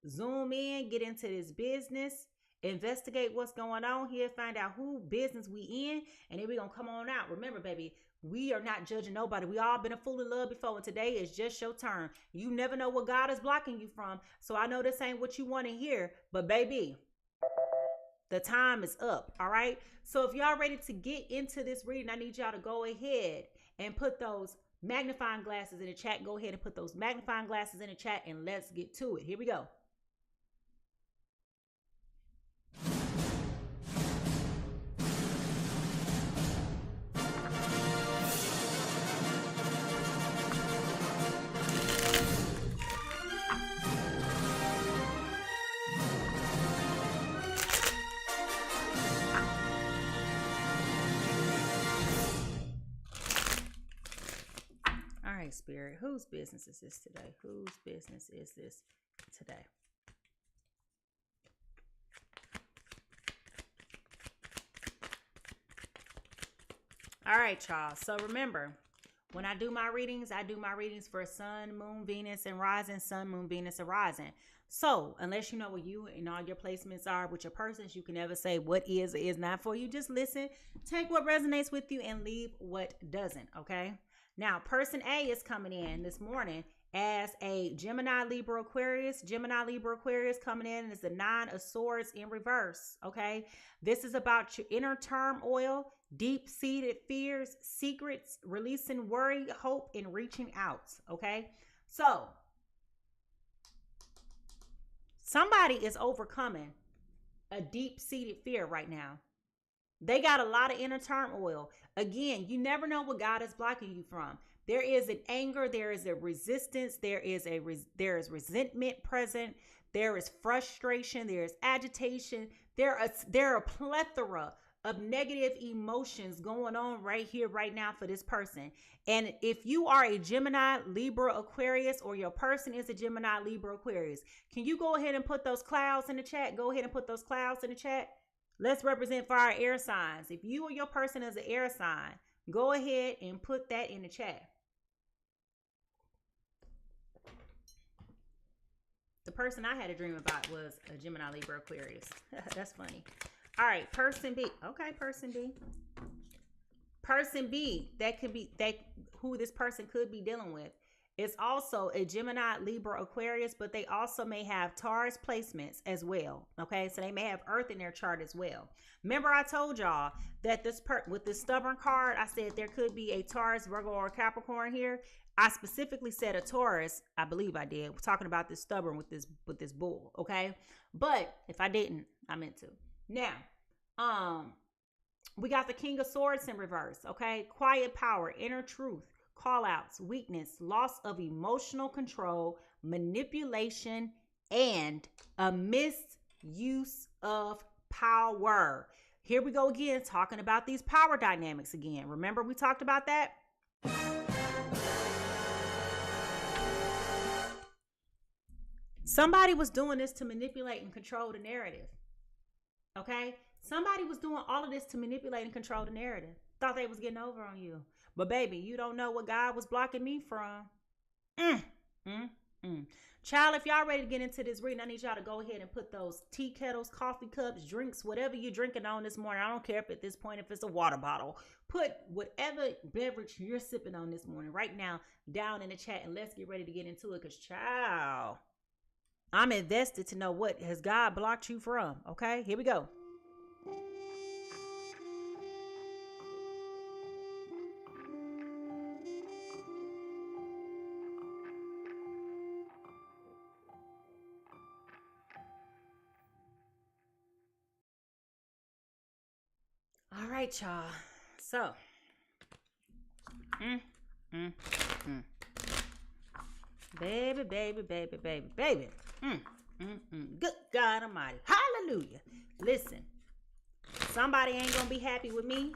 zoom in, get into this business, investigate what's going on here, find out who business we in, and then we're going to come on out. Remember, baby, we are not judging nobody. We all been a fool in love before, and today is just your turn. You never know what God is blocking you from. So I know this ain't what you want to hear, but baby, the time is up, all right? So if y'all ready to get into this reading, I need y'all to go ahead and put those magnifying glasses in the chat. Go ahead and put those magnifying glasses in the chat, and let's get to it. Here we go. Spirit, whose business is this today? Whose business is this today? All right, y'all. So remember, when I do my readings for Sun, Moon, Venus, and Rising. Sun, Moon, Venus, and Rising. So unless you know what you and all your placements are with your persons, you can never say what is or is not for you. Just listen, take what resonates with you, and leave what doesn't. Okay. Now, person A is coming in this morning as a Gemini, Libra, Aquarius. Gemini, Libra, Aquarius coming in is the 9 of Swords in reverse, okay? This is about your inner turmoil, deep-seated fears, secrets, releasing worry, hope, and reaching out, okay? So, somebody is overcoming a deep-seated fear right now. They got a lot of inner turmoil. Again, you never know what God is blocking you from. There is an anger, there is a resistance, there is resentment present, there is frustration, there is agitation, there are a plethora of negative emotions going on right here, right now for this person. And if you are a Gemini, Libra, Aquarius, or your person is a Gemini, Libra, Aquarius, can you go ahead and put those clouds in the chat? Go ahead and put those clouds in the chat. Let's represent for our air signs. If you or your person is an air sign, go ahead and put that in the chat. The person I had a dream about was a Gemini, Libra, Aquarius. That's funny. All right, person B. Okay, person B. Person B, who this person could be dealing with, is also a Gemini, Libra, Aquarius, but they also may have Taurus placements as well. Okay, so they may have Earth in their chart as well. Remember, I told y'all that with this stubborn card, I said there could be a Taurus, Virgo, or Capricorn here. I specifically said a Taurus. I believe I did. We're talking about this stubborn with this bull. Okay, but if I didn't, I meant to. Now, we got the King of Swords in reverse. Okay, quiet power, inner truth, call outs, weakness, loss of emotional control, manipulation, and a misuse of power. Here we go again, talking about these power dynamics again. Remember we talked about that? Somebody was doing this to manipulate and control the narrative. Okay? Somebody was doing all of this to manipulate and control the narrative. Thought they was getting over on you. But baby, you don't know what God was blocking me from. Child, if y'all ready to get into this reading, I need y'all to go ahead and put those tea kettles, coffee cups, drinks, whatever you're drinking on this morning. I don't care if at this point, if it's a water bottle. Put whatever beverage you're sipping on this morning right now down in the chat, and let's get ready to get into it. Because, child, I'm invested to know what has God blocked you from. Okay, here we go. All right, y'all. So, baby, baby, baby, baby, baby. Good God Almighty. Hallelujah. Listen, somebody ain't gonna be happy with me.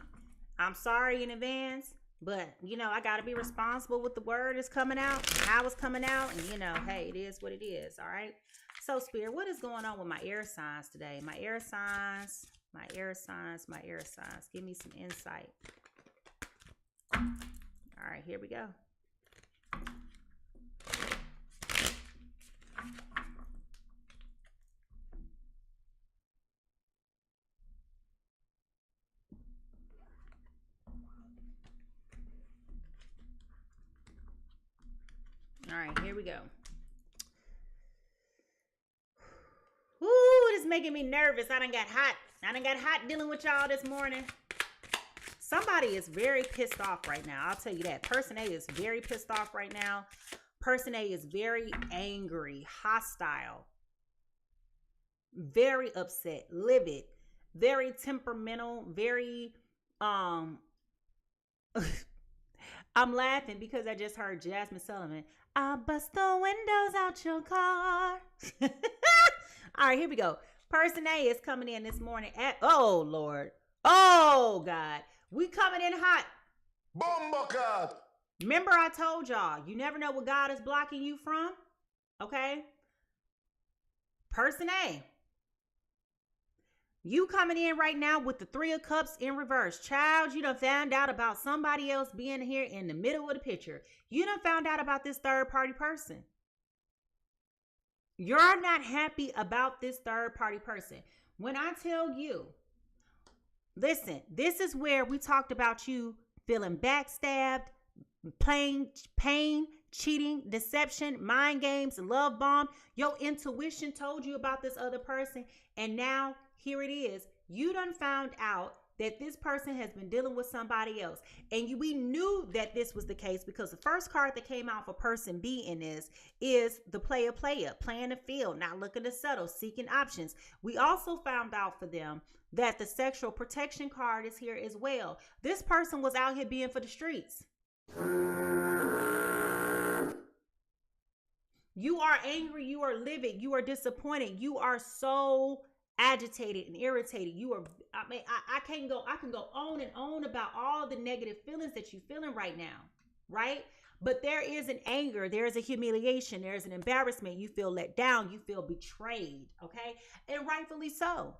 I'm sorry in advance, but you know, I gotta be responsible with the word is coming out, how it's coming out, and you know, hey, it is what it is. All right. So, Spirit, what is going on with my air signs today? My air signs. Give me some insight. All right, here we go. All right, here we go. Woo, this is making me nervous. I done got hot dealing with y'all this morning. Somebody is very pissed off right now. I'll tell you that. Person A is very pissed off right now. Person A is very angry, hostile, very upset, livid, very temperamental, very I'm laughing because I just heard Jasmine Sullivan. I'll bust the windows out your car. All right, here we go. Person A is coming in this morning at, oh Lord, oh God, we coming in hot. Bomba. Remember I told y'all, you never know what God is blocking you from, okay? Person A, you coming in right now with the 3 of Cups in reverse. Child, you done found out about somebody else being here in the middle of the picture. You done found out about this third party person. You're not happy about this third party person. When I tell you, listen, this is where we talked about you feeling backstabbed, pain, cheating, deception, mind games, love bomb. Your intuition told you about this other person. And now here it is. You done found out that this person has been dealing with somebody else. And we knew that this was the case because the first card that came out for person B in this is the player, playing the field, not looking to settle, seeking options. We also found out for them that the sexual protection card is here as well. This person was out here being for the streets. You are angry, you are livid, you are disappointed, you are so agitated and irritated. You are, I can go on and on about all the negative feelings that you're feeling right now, right? But there is an anger, there is a humiliation, there is an embarrassment. You feel let down, you feel betrayed, okay? And rightfully so.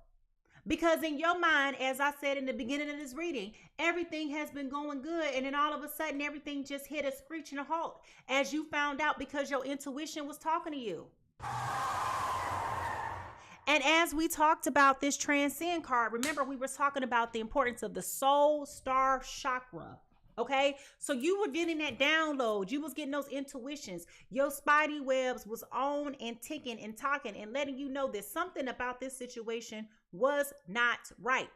Because in your mind, as I said in the beginning of this reading, everything has been going good. And then all of a sudden, everything just hit a screeching halt as you found out because your intuition was talking to you. And as we talked about this transcend card, remember we were talking about the importance of the soul star chakra. Okay, so you were getting that download. You was getting those intuitions. Your spidey webs was on and ticking and talking and letting you know that something about this situation was not right.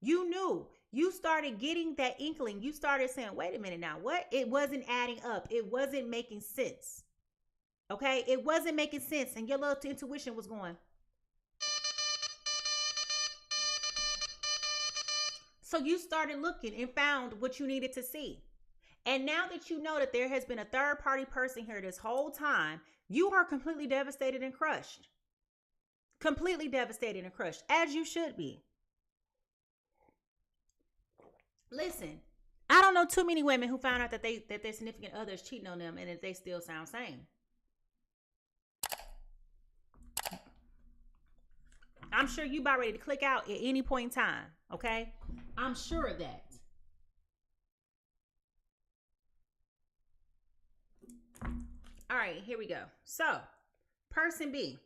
You knew. You started getting that inkling. You started saying, wait a minute now, what? It wasn't adding up. It wasn't making sense. Okay, it wasn't making sense. And your little intuition was going. So you started looking and found what you needed to see. And now that you know that there has been a third party person here this whole time, you are completely devastated and crushed. Completely devastated and crushed, as you should be. Listen, I don't know too many women who found out that their significant other is cheating on them and that they still sound sane. I'm sure you about ready to click out at any point in time, okay? I'm sure of that. All right, here we go. So, person B.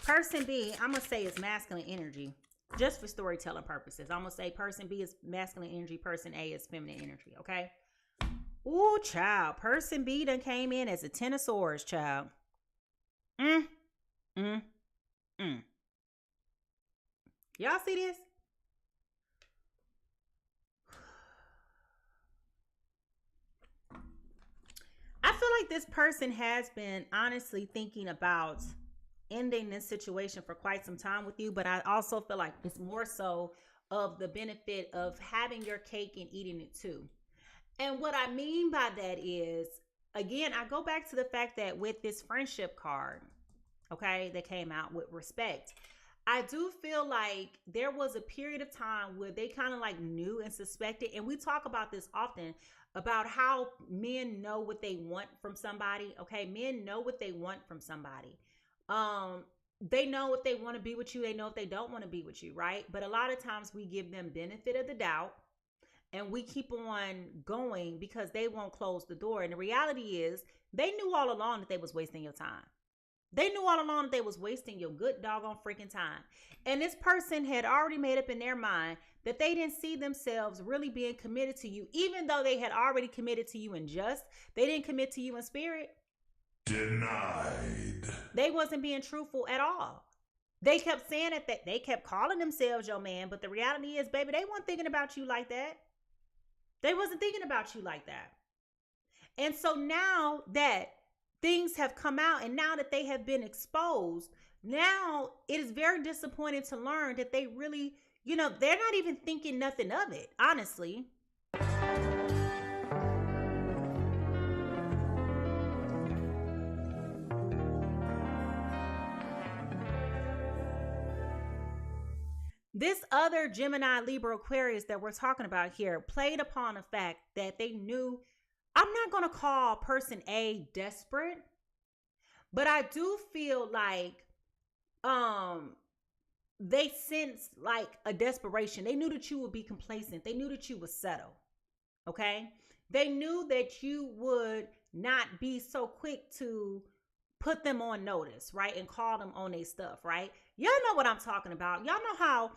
Person B, I'm going to say is masculine energy. Just for storytelling purposes. I'm going to say person B is masculine energy. Person A is feminine energy, okay? Ooh, child. Person B done came in as a 10 of swords, child. Y'all see this? I feel like this person has been honestly thinking about ending this situation for quite some time with you, but I also feel like it's more so of the benefit of having your cake and eating it too. And what I mean by that is, again, I go back to the fact that with this friendship card, okay, that came out with respect, I do feel like there was a period of time where they kind of like knew and suspected, and we talk about this often, about how men know what they want from somebody, okay? Men know what they want from somebody. they know if they want to be with you, they know if they don't want to be with you, right? But a lot of times we give them benefit of the doubt and we keep on going because they won't close the door. And the reality is they knew all along that they was wasting your time. They knew all along that they was wasting your good doggone freaking time. And this person had already made up in their mind that they didn't see themselves really being committed to you, even though they had already committed to you in just, they didn't commit to you in spirit. Denied. They wasn't being truthful at all. They kept saying it, that they kept calling themselves your man, but the reality is, baby, they weren't thinking about you like that. They wasn't thinking about you like that. And so now that things have come out and now that they have been exposed, now it is very disappointing to learn that they really, they're not even thinking nothing of it, honestly. This other Gemini, Libra, Aquarius that we're talking about here played upon the fact that they knew, I'm not going to call person A desperate, but I do feel like they sensed like a desperation. They knew that you would be complacent. They knew that you would settle. Okay? They knew that you would not be so quick to put them on notice, right? And call them on their stuff, right? Y'all know what I'm talking about. Y'all know how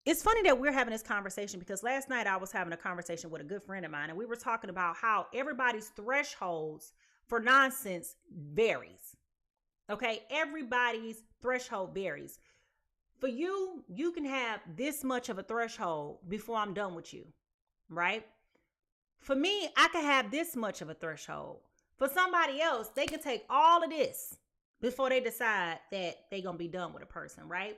it's funny that we're having this conversation because last night I was having a conversation with a good friend of mine and we were talking about how everybody's thresholds for nonsense varies. Okay? Everybody's threshold varies. For you, you can have this much of a threshold before I'm done with you, right? For me, I can have this much of a threshold. For somebody else, they can take all of this before they decide that they're going to be done with a person, right?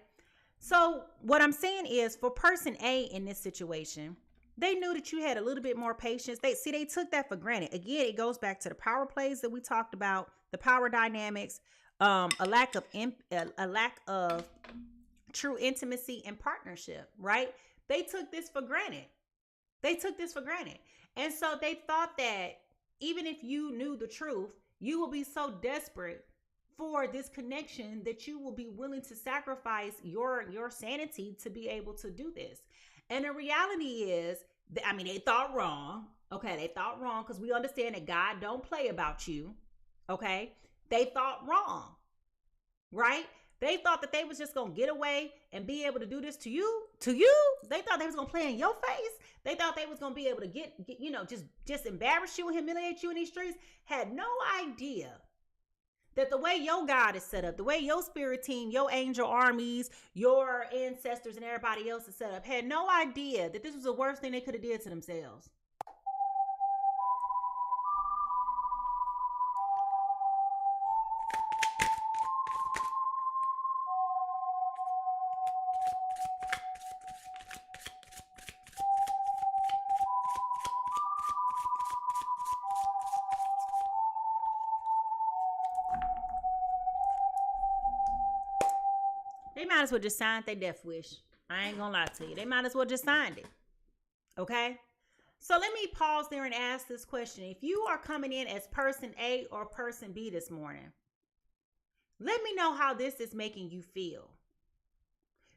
So what I'm saying is for person A in this situation, they knew that you had a little bit more patience. They took that for granted. Again, it goes back to the power plays that we talked about, the power dynamics, a lack of true intimacy and partnership, right? They took this for granted. And so they thought that even if you knew the truth, you will be so desperate for this connection that you will be willing to sacrifice your sanity to be able to do this. And the reality is, they thought wrong. Okay, they thought wrong because we understand that God don't play about you. Okay, they thought wrong, right? They thought that they was just going to get away and be able to do this to you. They thought they was going to play in your face. They thought they was going to be able to get just embarrass you and humiliate you in these streets. Had no idea that the way your God is set up, the way your spirit team, your angel armies, your ancestors and everybody else is set up, had no idea that this was the worst thing they could have did to themselves. They might as well just sign their death wish. I ain't gonna lie to you. They might as well just signed it. Okay? So let me pause there and ask this question. If you are coming in as person A or person B this morning, let me know how this is making you feel.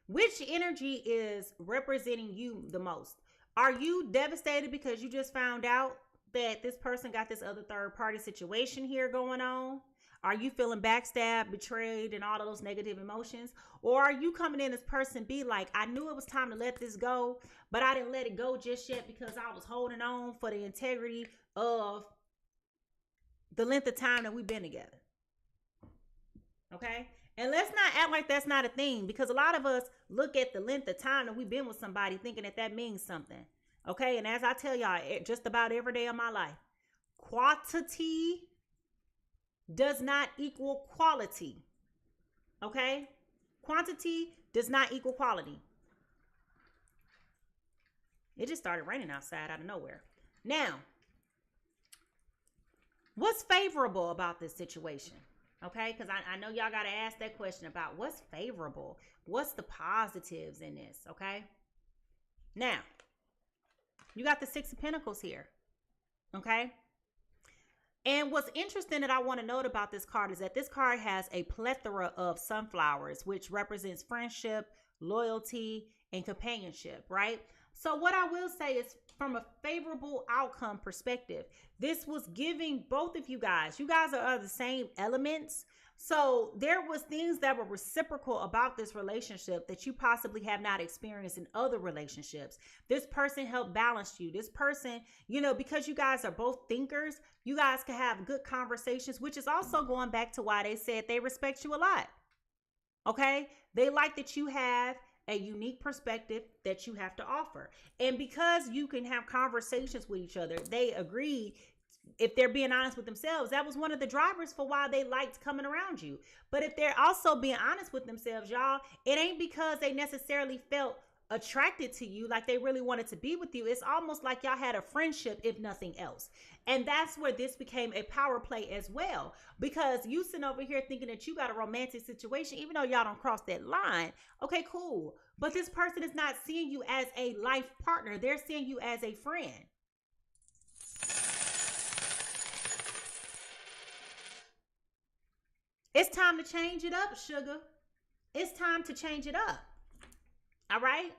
Which energy is representing you the most? Are you devastated because you just found out that this person got this other third party situation here going on? Are you feeling backstabbed, betrayed, and all of those negative emotions? Or are you coming in as person B like, I knew it was time to let this go, but I didn't let it go just yet because I was holding on for the integrity of the length of time that we've been together. Okay? And let's not act like that's not a thing, because a lot of us look at the length of time that we've been with somebody thinking that that means something. Okay? And as I tell y'all, just about every day of my life, quantity does not equal quality. Okay? Quantity does not equal quality. It just started raining outside out of nowhere. Now, what's favorable about this situation? Okay? Because I know y'all got to ask that question about what's favorable. What's the positives in this? Okay? Now, you got the Six of Pentacles here. Okay? And what's interesting that I want to note about this card is that this card has a plethora of sunflowers, which represents friendship, loyalty, and companionship, right? So what I will say is, from a favorable outcome perspective, this was giving both of you guys are the same elements. So there was things that were reciprocal about this relationship that you possibly have not experienced in other relationships. This person helped balance you. This person, because you guys are both thinkers, you guys can have good conversations, which is also going back to why they said they respect you a lot. Okay? They like that you have a unique perspective that you have to offer. And because you can have conversations with each other, they agreed, if they're being honest with themselves, that was one of the drivers for why they liked coming around you. But if they're also being honest with themselves, y'all, it ain't because they necessarily felt attracted to you, like they really wanted to be with you. It's almost like y'all had a friendship, if nothing else. And that's where this became a power play as well, because you sitting over here thinking that you got a romantic situation, even though y'all don't cross that line. Okay, cool. But this person is not seeing you as a life partner. They're seeing you as a friend. It's time to change it up, sugar. It's time to change it up. All right?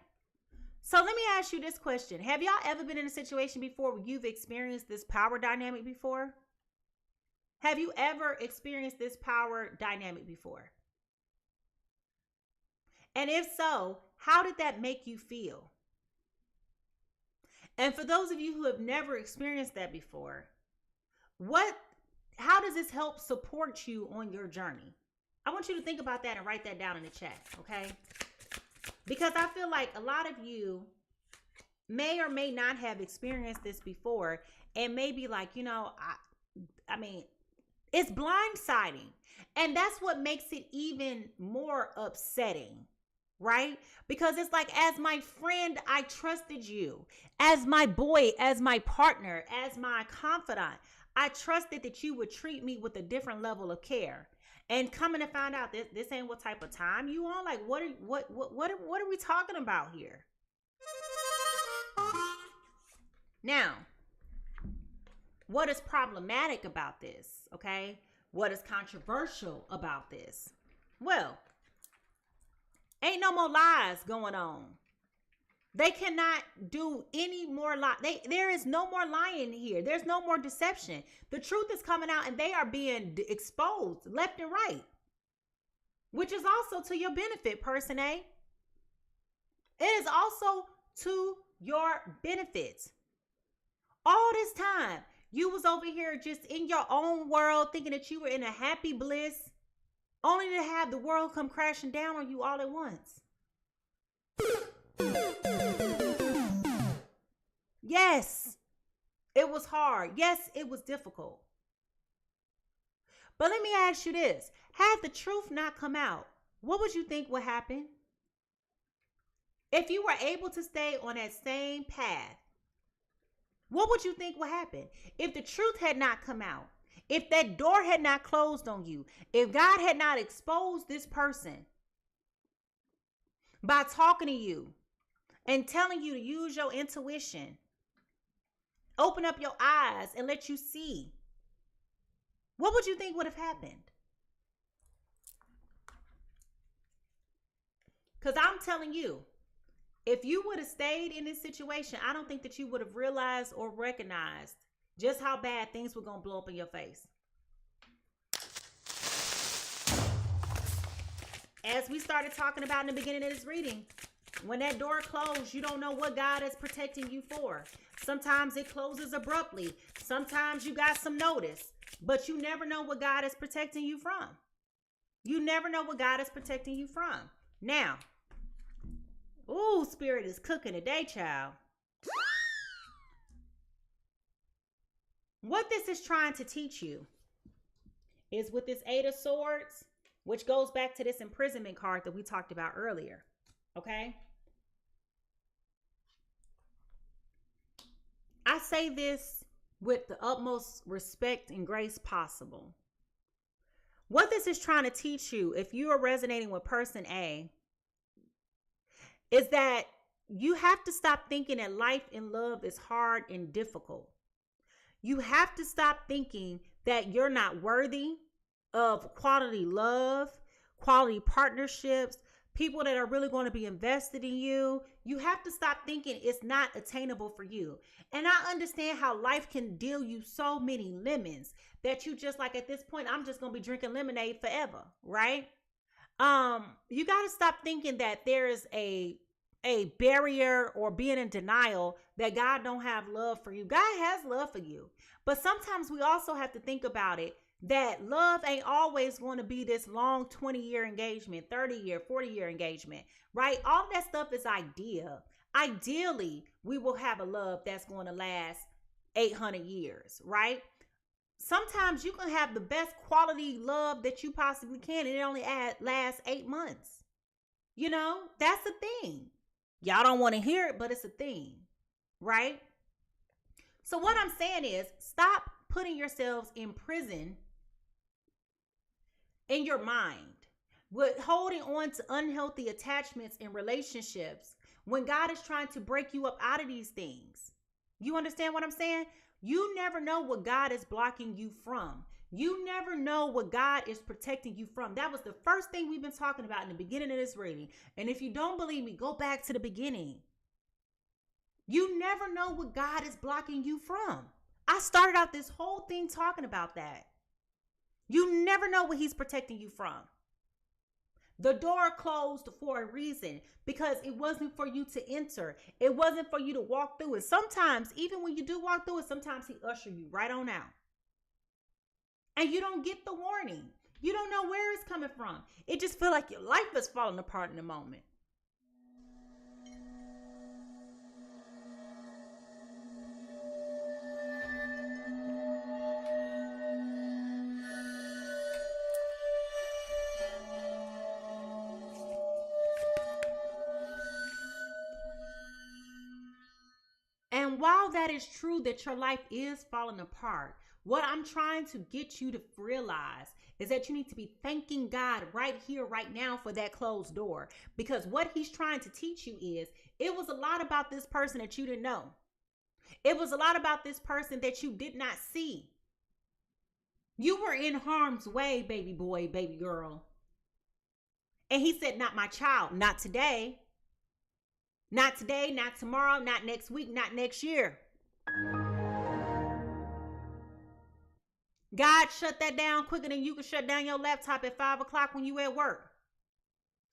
So let me ask you this question. Have y'all ever been in a situation before where you've experienced this power dynamic before? Have you ever experienced this power dynamic before? And if so, how did that make you feel? And for those of you who have never experienced that before, how does this help support you on your journey? I want you to think about that and write that down in the chat, okay? Because I feel like a lot of you may or may not have experienced this before and may be like, I mean, it's blindsiding. And that's what makes it even more upsetting, right? Because it's like, as my friend, I trusted you. As my boy, as my partner, as my confidant, I trusted that you would treat me with a different level of care. And coming to find out this ain't what type of time you on. Like, what are we talking about here? Now, what is problematic about this? Okay, what is controversial about this? Well, ain't no more lies going on. They cannot do any more there is no more lying here. There's no more deception. The truth is coming out and they are being exposed left and right, which is also to your benefit, person A. It is also to your benefit. All this time, you was over here just in your own world thinking that you were in a happy bliss, only to have the world come crashing down on you all at once. Yes, it was hard. Yes, it was difficult. But let me ask you this. Had the truth not come out, what would you think would happen? If you were able to stay on that same path, what would you think would happen? If the truth had not come out, if that door had not closed on you, if God had not exposed this person by talking to you and telling you to use your intuition, open up your eyes and let you see, what would you think would have happened? Because I'm telling you, if you would have stayed in this situation, I don't think that you would have realized or recognized just how bad things were going to blow up in your face. As we started talking about in the beginning of this reading, when that door closed, you don't know what God is protecting you for. Sometimes it closes abruptly. Sometimes you got some notice, but you never know what God is protecting you from. You never know what God is protecting you from. Now, ooh, Spirit is cooking today, child. What this is trying to teach you is with this Eight of Swords, which goes back to this imprisonment card that we talked about earlier. Okay? I say this with the utmost respect and grace possible. What this is trying to teach you, if you are resonating with person A, is that you have to stop thinking that life and love is hard and difficult. You have to stop thinking that you're not worthy of quality love, quality partnerships, people that are really going to be invested in you. You have to stop thinking it's not attainable for you. And I understand how life can deal you so many lemons that you just like, at this point, I'm just going to be drinking lemonade forever, right? You got to stop thinking that there is a barrier or being in denial that God don't have love for you. God has love for you. But sometimes we also have to think about it, that love ain't always going to be this long 20-year engagement, 30-year, 40-year engagement, right? All of that stuff is ideal. Ideally, we will have a love that's going to last 800 years, right? Sometimes you can have the best quality love that you possibly can, and it only lasts 8 months. You know, that's the thing. Y'all don't want to hear it, but it's a thing, right? So what I'm saying is, stop putting yourselves in prison in your mind with holding on to unhealthy attachments in relationships when God is trying to break you up out of these things. You understand what I'm saying? You never know what God is blocking you from. You never know what God is protecting you from. That was the first thing we've been talking about in the beginning of this reading. And if you don't believe me, go back to the beginning. You never know what God is blocking you from. I started out this whole thing talking about that. You never know what he's protecting you from. The door closed for a reason, because it wasn't for you to enter. It wasn't for you to walk through it. Sometimes, even when you do walk through it, sometimes he usher you right on out. And you don't get the warning. You don't know where it's coming from. It just feels like your life is falling apart in a moment. And while that is true that your life is falling apart, what I'm trying to get you to realize is that you need to be thanking God right here, right now for that closed door. Because what he's trying to teach you is, it was a lot about this person that you didn't know. It was a lot about this person that you did not see. You were in harm's way, baby boy, baby girl. And he said, not my child, not today. Not today, not tomorrow, not next week, not next year. God shut that down quicker than you can shut down your laptop at 5 o'clock when you at work.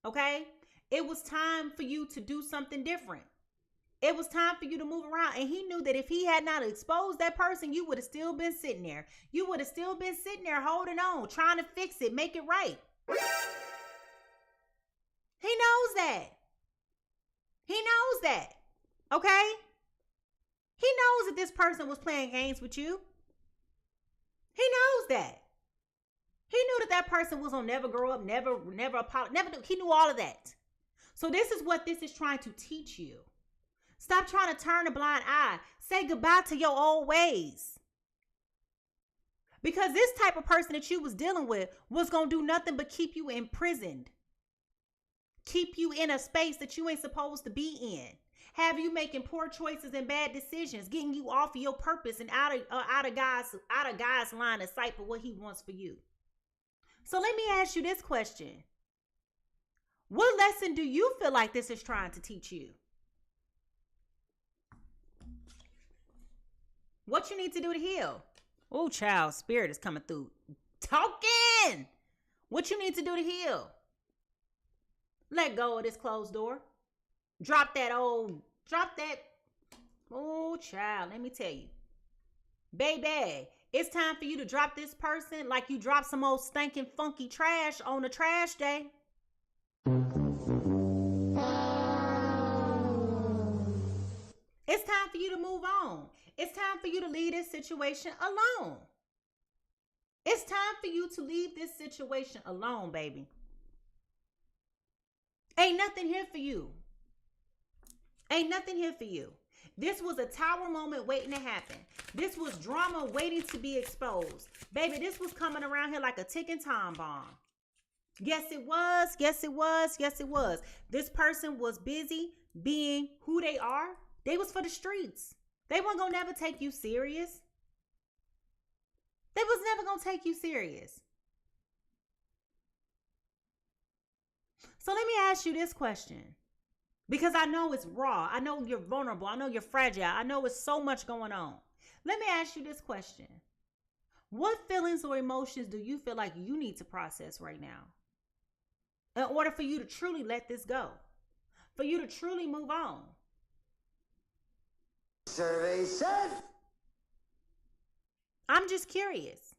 Okay? It was time for you to do something different. It was time for you to move around. And he knew that if he had not exposed that person, you would have still been sitting there. You would have still been sitting there holding on, trying to fix it, make it right. He knows that. He knows that. Okay? He knows that this person was playing games with you. He knows that. He knew that that person was gonna never grow up, never apologize, never do. He knew all of that. So this is what this is trying to teach you. Stop trying to turn a blind eye. Say goodbye to your old ways. Because this type of person that you was dealing with was gonna do nothing but keep you imprisoned. Keep you in a space that you ain't supposed to be in. Have you making poor choices and bad decisions, getting you off of your purpose and out of God's line of sight for what he wants for you. So let me ask you this question. What lesson do you feel like this is trying to teach you? What you need to do to heal? Oh, child, spirit is coming through. Talking. What you need to do to heal? Let go of this closed door. Drop that. Oh, child, let me tell you. Baby, it's time for you to drop this person like you drop some old stinking funky trash on a trash day. It's time for you to move on. It's time for you to leave this situation alone. It's time for you to leave this situation alone, baby. Ain't nothing here for you. Ain't nothing here for you. This was a tower moment waiting to happen. This was drama waiting to be exposed. Baby, this was coming around here like a ticking time bomb. Yes, it was. Yes, it was. Yes, it was. This person was busy being who they are. They was for the streets. They weren't gonna never take you serious. They was never going to take you serious. So let me ask you this question, because I know it's raw. I know you're vulnerable. I know you're fragile. I know it's so much going on. Let me ask you this question. What feelings or emotions do you feel like you need to process right now in order for you to truly let this go? For you to truly move on? Survey said. I'm just curious.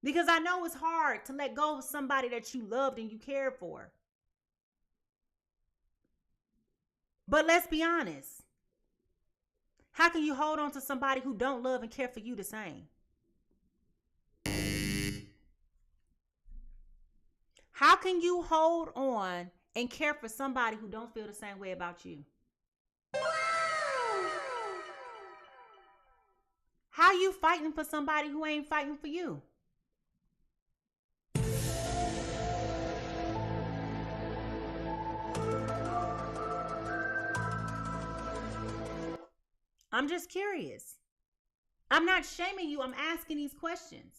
Because I know it's hard to let go of somebody that you loved and you cared for. But let's be honest. How can you hold on to somebody who don't love and care for you the same? How can you hold on and care for somebody who don't feel the same way about you? How you fighting for somebody who ain't fighting for you? I'm just curious. I'm not shaming you. I'm asking these questions.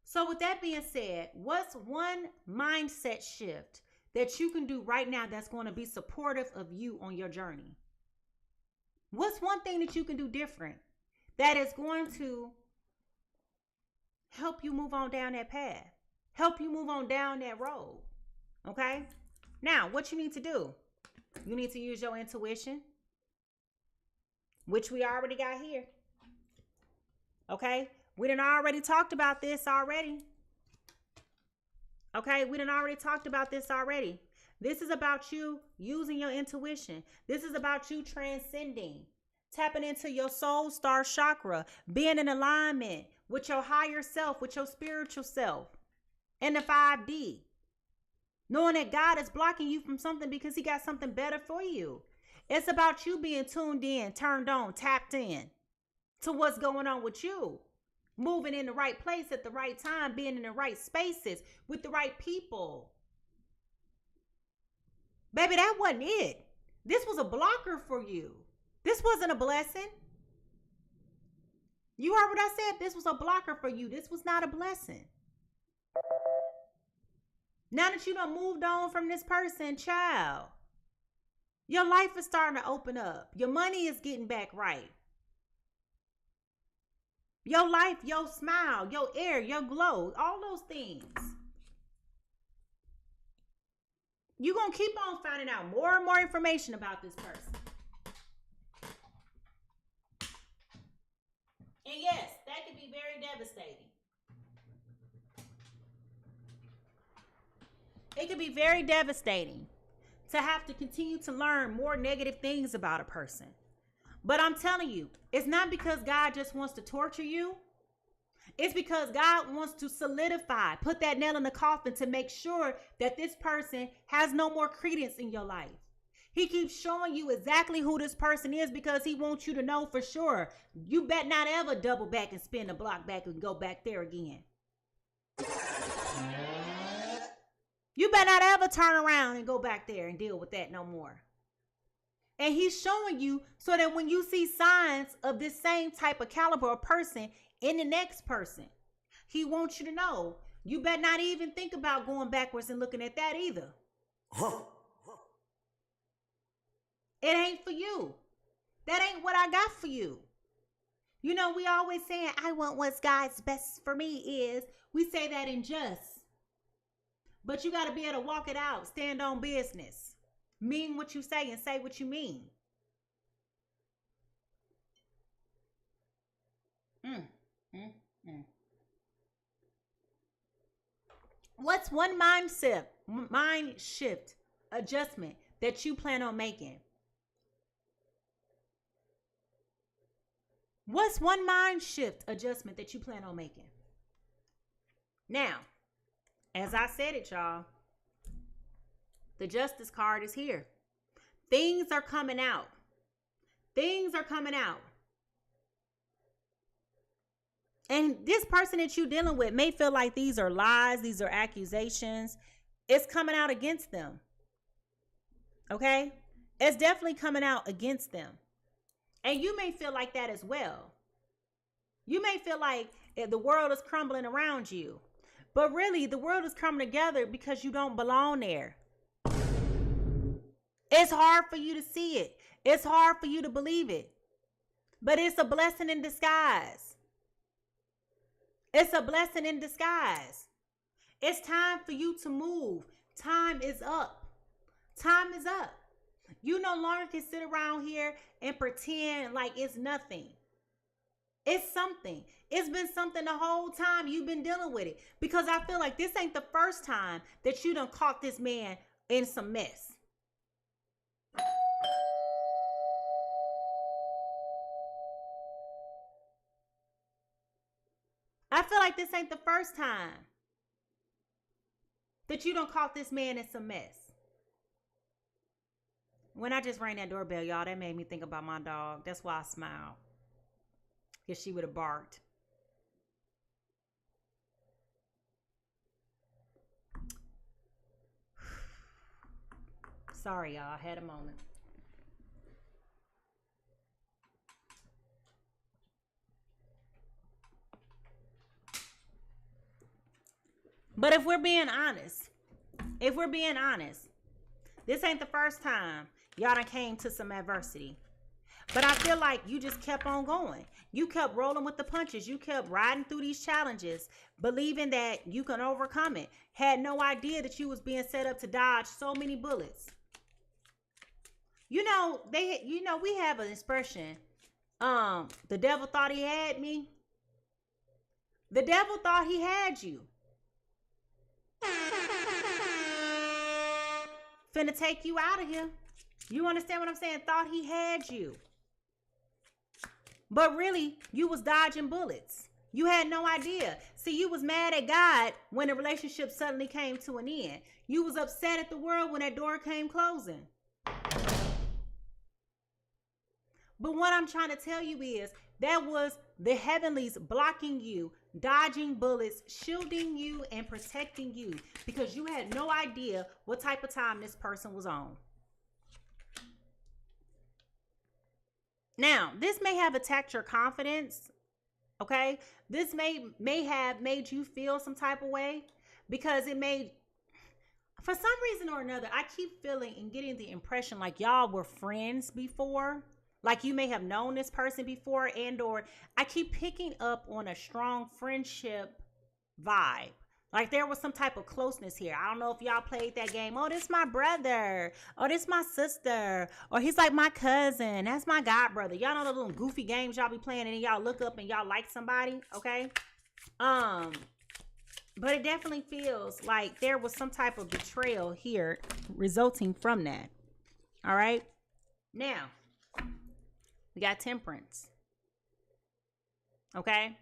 So with that being said, what's one mindset shift that you can do right now that's going to be supportive of you on your journey? What's one thing that you can do different that is going to help you move on down that path? Help you move on down that road. Okay? Now, what you need to do? You need to use your intuition, which we already got here. Okay? We done already talked about this already. Okay? We done already talked about this already. This is about you using your intuition. This is about you transcending, tapping into your soul star chakra, being in alignment with your higher self, with your spiritual self, and the 5D. Knowing that God is blocking you from something because he got something better for you. It's about you being tuned in, turned on, tapped in to what's going on with you. Moving in the right place at the right time, being in the right spaces with the right people. Baby, that wasn't it. This was a blocker for you. This wasn't a blessing. You heard what I said? This was a blocker for you. This was not a blessing. Now that you done moved on from this person, child, your life is starting to open up. Your money is getting back right. Your life, your smile, your air, your glow, all those things. You're going to keep on finding out more and more information about this person. And yes, that can be very devastating. It can be very devastating to have to continue to learn more negative things about a person. But I'm telling you, it's not because God just wants to torture you. It's because God wants to solidify, put that nail in the coffin to make sure that this person has no more credence in your life. He keeps showing you exactly who this person is because he wants you to know for sure. You bet not ever double back and spin the block back and go back there again. You better not ever turn around and go back there and deal with that no more. And he's showing you so that when you see signs of this same type of caliber of person in the next person, he wants you to know you better not even think about going backwards and looking at that either. It ain't for you. That ain't what I got for you. You know, we always saying, I want what's God's best for me is. We say that in jest. But you got to be able to walk it out. Stand on business. Mean what you say and say what you mean. What's one mind shift adjustment that you plan on making? What's one mind shift adjustment that you plan on making? Now, as I said it, y'all, the Justice card is here. Things are coming out. Things are coming out. And this person that you're dealing with may feel like these are lies, these are accusations. It's coming out against them. Okay? It's definitely coming out against them. And you may feel like that as well. You may feel like the world is crumbling around you, but really the world is coming together because you don't belong there. It's hard for you to see it. It's hard for you to believe it, but it's a blessing in disguise. It's a blessing in disguise. It's time for you to move. Time is up. Time is up. You no longer can sit around here and pretend like it's nothing. It's something. It's been something the whole time you've been dealing with it. Because I feel like this ain't the first time that you done caught this man in some mess. I feel like this ain't the first time that you done caught this man in some mess. When I just rang that doorbell, y'all, that made me think about my dog. That's why I smiled. Because she would have barked. Sorry, y'all. I had a moment. But if we're being honest, this ain't the first time y'all done came to some adversity. But I feel like you just kept on going. You kept rolling with the punches. You kept riding through these challenges, believing that you can overcome it. Had no idea that you was being set up to dodge so many bullets. You know, we have an expression, the devil thought he had me. The devil thought he had you. Finna take you out of here. You understand what I'm saying? Thought he had you. But really, you was dodging bullets. You had no idea. See, you was mad at God when the relationship suddenly came to an end. You was upset at the world when that door came closing. But what I'm trying to tell you is that was the heavenlies blocking you, dodging bullets, shielding you, and protecting you because you had no idea what type of time this person was on. Now, this may have attacked your confidence, okay? This may have made you feel some type of way because it made, for some reason or another, I keep feeling and getting the impression like y'all were friends before. Like you may have known this person before or I keep picking up on a strong friendship vibe. Like there was some type of closeness here. I don't know if y'all played that game. Oh, this my brother. Oh, this my sister. Or he's like my cousin. That's my god brother. Y'all know the little goofy games y'all be playing and then y'all look up and y'all like somebody. Okay. But it definitely feels like there was some type of betrayal here resulting from that. All right. Now, we got Temperance. Okay.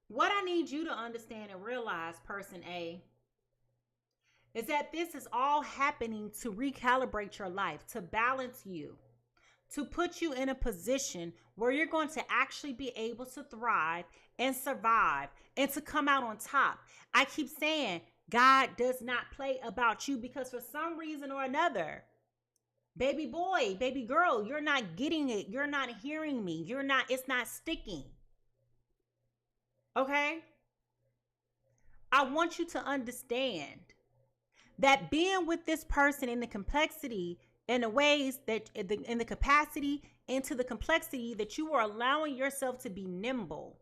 What I need you to understand and realize, person A, is that this is all happening to recalibrate your life, to balance you, to put you in a position where you're going to actually be able to thrive and survive and to come out on top. I keep saying God does not play about you because for some reason or another, baby boy, baby girl, you're not getting it. You're not hearing me. It's not sticking. Okay? I want you to understand that being with this person in the complexity and the ways that in the capacity into the complexity that you are allowing yourself to be nimble,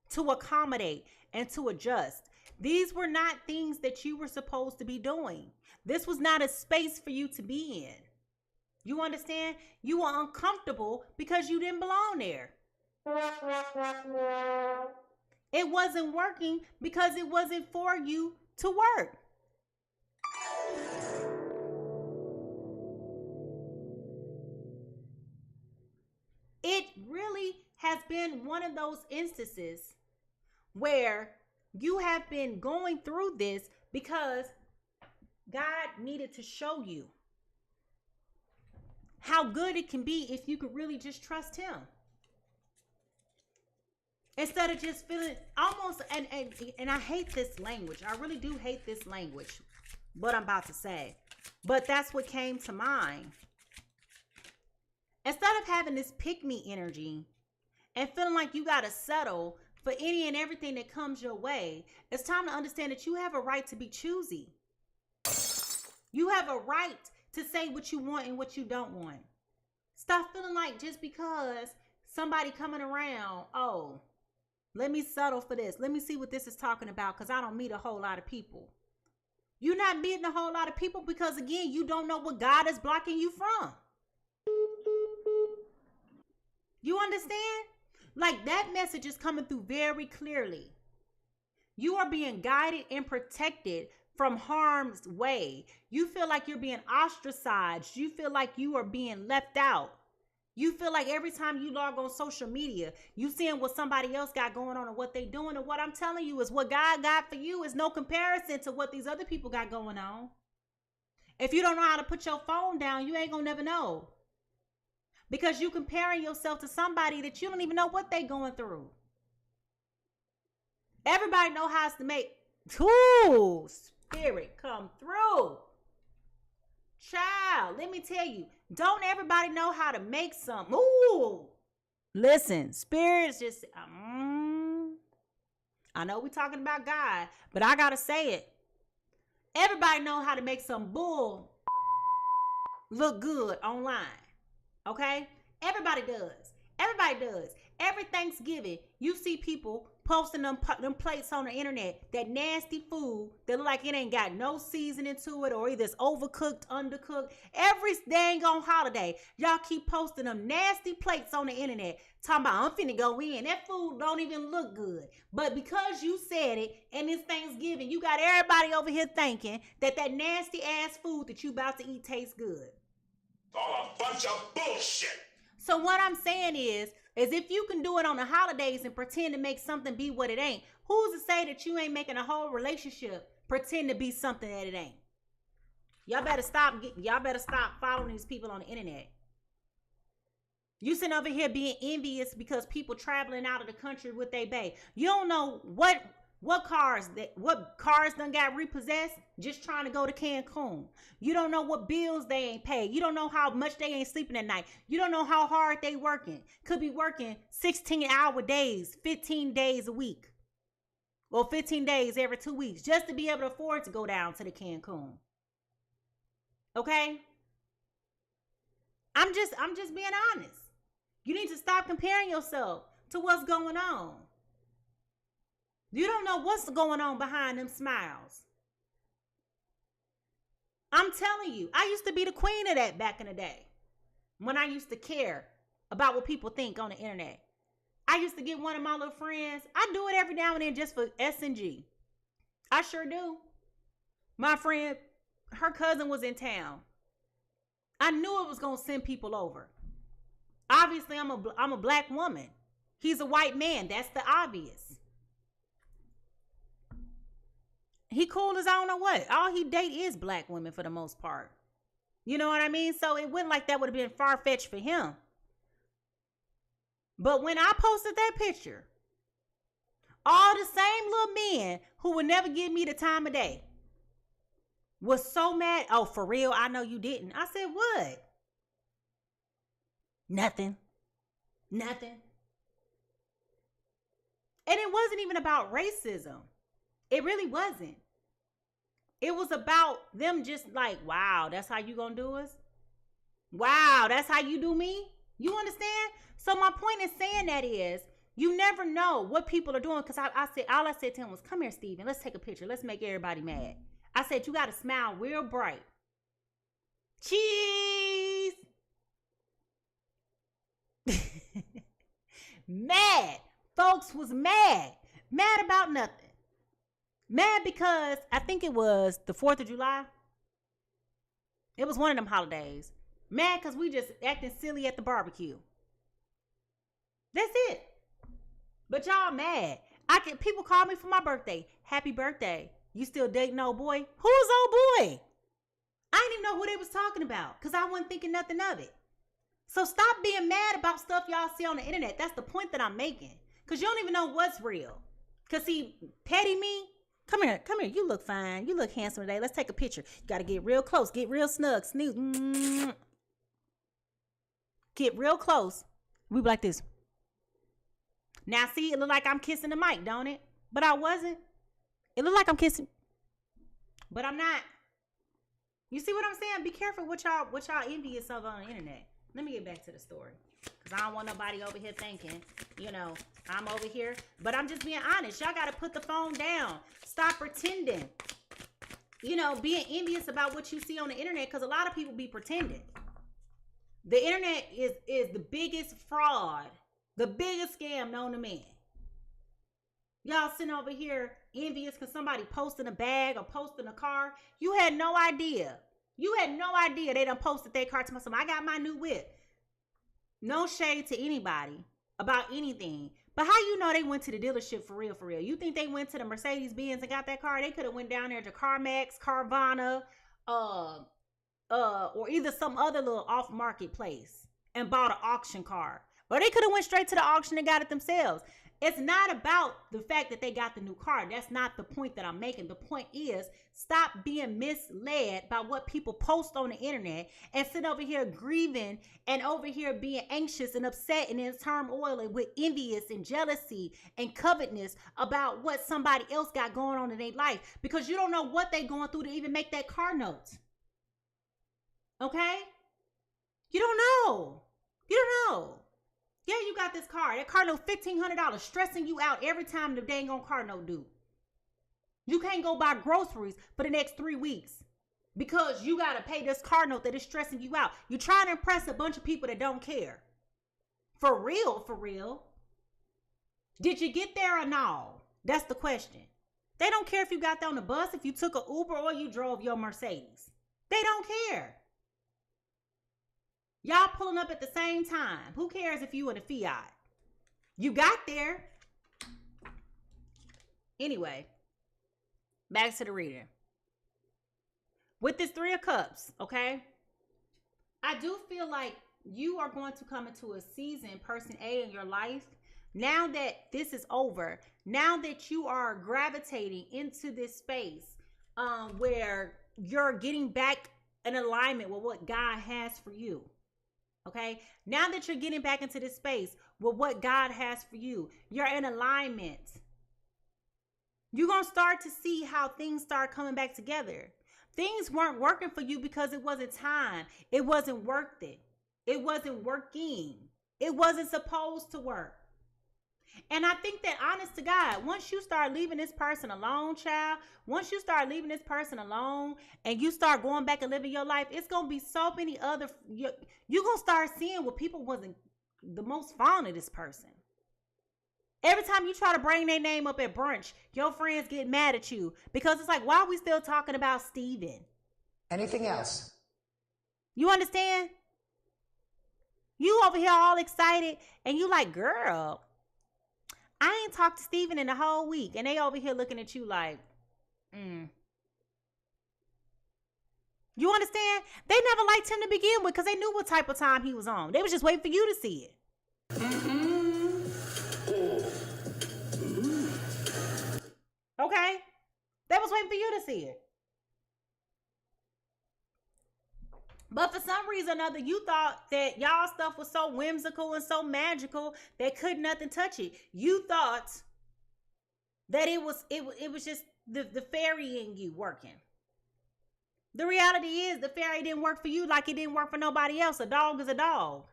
to accommodate and to adjust. These were not things that you were supposed to be doing. This was not a space for you to be in. You understand? You were uncomfortable because you didn't belong there. It wasn't working because it wasn't for you to work. It really has been one of those instances where you have been going through this because God needed to show you how good it can be if you could really just trust him. Instead of just feeling almost, and I hate this language. I really do hate this language, what I'm about to say. But that's what came to mind. Instead of having this pick-me energy and feeling like you got to settle for any and everything that comes your way, it's time to understand that you have a right to be choosy. You have a right to say what you want and what you don't want. Stop feeling like just because somebody coming around, oh, let me settle for this. Let me see what this is talking about because I don't meet a whole lot of people. You're not meeting a whole lot of people because, again, you don't know what God is blocking you from. You understand? Like, that message is coming through very clearly. You are being guided and protected from harm's way. You feel like you're being ostracized. You feel like you are being left out. You feel like every time you log on social media, you seeing what somebody else got going on and what they doing. And what I'm telling you is what God got for you is no comparison to what these other people got going on. If you don't know how to put your phone down, you ain't gonna never know. Because you comparing yourself to somebody that you don't even know what they going through. Everybody know how to make, ooh, spirit come through. Child, let me tell you, don't everybody know how to make some? Ooh. Listen, spirits just, I know we're talking about God, but I got to say it. Everybody know how to make some bull look good online. Okay? Everybody does. Everybody does. Every Thanksgiving, you see people posting them plates on the internet, that nasty food that look like it ain't got no seasoning to it, or either it's overcooked, undercooked. Every dang on holiday, y'all keep posting them nasty plates on the internet, talking about, I'm finna go in. That food don't even look good. But because you said it, and it's Thanksgiving, you got everybody over here thinking that that nasty ass food that you about to eat tastes good. All a bunch of bullshit. So what I'm saying is if you can do it on the holidays and pretend to make something be what it ain't, who's to say that you ain't making a whole relationship pretend to be something that it ain't? Y'all better stop following these people on the internet. You sitting over here being envious because people traveling out of the country with their bae. You don't know what cars done got repossessed just trying to go to Cancun. You don't know what bills they ain't paid. You don't know how much they ain't sleeping at night. You don't know how hard they working. Could be working 16-hour days, 15 days a week. Well, 15 days every 2 weeks just to be able to afford to go down to the Cancun. Okay? I'm just being honest. You need to stop comparing yourself to what's going on. You don't know what's going on behind them smiles. I'm telling you, I used to be the queen of that back in the day. When I used to care about what people think on the internet. I used to get one of my little friends. I do it every now and then just for S&G. I sure do. My friend, her cousin was in town. I knew it was going to send people over. Obviously, I'm a black woman. He's a white man. That's the obvious. He cool as I don't know what. All he date is black women for the most part. You know what I mean? So it wasn't like that would have been far-fetched for him. But when I posted that picture, all the same little men who would never give me the time of day was so mad. Oh, for real? I know you didn't. I said, what? Nothing. And it wasn't even about racism. It really wasn't. It was about them just like, wow, that's how you gonna do us? Wow, that's how you do me? You understand? So my point in saying that is, you never know what people are doing. Because I said, all I said to him was, come here, Steven, let's take a picture. Let's make everybody mad. I said, you got to smile real bright. Cheese. Mad. Folks was mad. Mad about nothing. Mad because I think it was the 4th of July. It was one of them holidays. Mad because we just acting silly at the barbecue. That's it. But y'all mad. People call me for my birthday. Happy birthday. You still dating old boy? Who's old boy? I didn't even know who they was talking about because I wasn't thinking nothing of it. So stop being mad about stuff y'all see on the internet. That's the point that I'm making. Because you don't even know what's real. Because he petty me. Come here. You look fine. You look handsome today. Let's take a picture. You got to get real close. Get real snug. Snoot. get real close. We be like this. Now, see, it look like I'm kissing the mic, don't it? But I wasn't. It look like I'm kissing, but I'm not. You see what I'm saying? Be careful what y'all envious of on the internet. Let me get back to the story, because I don't want nobody over here thinking, I'm over here. But I'm just being honest. Y'all got to put the phone down. Stop pretending. Being envious about what you see on the internet, because a lot of people be pretending. The internet is the biggest fraud, the biggest scam known to man. Y'all sitting over here envious because somebody posting a bag or posting a car. You had no idea. They done posted their car to myself. I got my new whip. No shade to anybody about anything. But how you know they went to the dealership for real, for real? You think they went to the Mercedes-Benz and got that car? They could have went down there to CarMax, Carvana, or either some other little off-market place and bought an auction car. Or they could have went straight to the auction and got it themselves. It's not about the fact that they got the new car. That's not the point that I'm making. The point is, stop being misled by what people post on the internet and sit over here grieving and over here being anxious and upset and in turmoil and with envious and jealousy and covetousness about what somebody else got going on in their life, because you don't know what they're going through to even make that car note. Okay? You don't know. Yeah, you got this car. That car note $1,500, stressing you out every time the dang on car note due. You can't go buy groceries for the next 3 weeks because you got to pay this car note that is stressing you out. You're trying to impress a bunch of people that don't care. For real. Did you get there or no? That's the question. They don't care if you got there on the bus, if you took an Uber, or you drove your Mercedes. They don't care. Y'all pulling up at the same time. Who cares if you in a Fiat? You got there. Anyway, back to the reading. With this 3 of Cups, okay? I do feel like you are going to come into a season, person A, in your life. Now that this is over, now that you are gravitating into this space where you're getting back in alignment with what God has for you. Okay, now that you're getting back into this space with what God has for you, you're in alignment. You're going to start to see how things start coming back together. Things weren't working for you because it wasn't time. It wasn't worth it. It wasn't working. It wasn't supposed to work. And I think that, honest to God, once you start leaving this person alone, child, once you start leaving this person alone and you start going back and living your life, it's going to be so many other, you're going to start seeing what people wasn't the most fond of this person. Every time you try to bring their name up at brunch, your friends get mad at you because it's like, why are we still talking about Steven? Anything else? You understand? You over here all excited and you like, girl, I ain't talked to Steven in a whole week. And they over here looking at you like, You understand? They never liked him to begin with because they knew what type of time he was on. They was just waiting for you to see it. Okay? They was waiting for you to see it. But for some reason or another, you thought that y'all stuff was so whimsical and so magical that could nothing touch it. You thought that it was just the fairy in you working. The reality is the fairy didn't work for you like it didn't work for nobody else. A dog is a dog.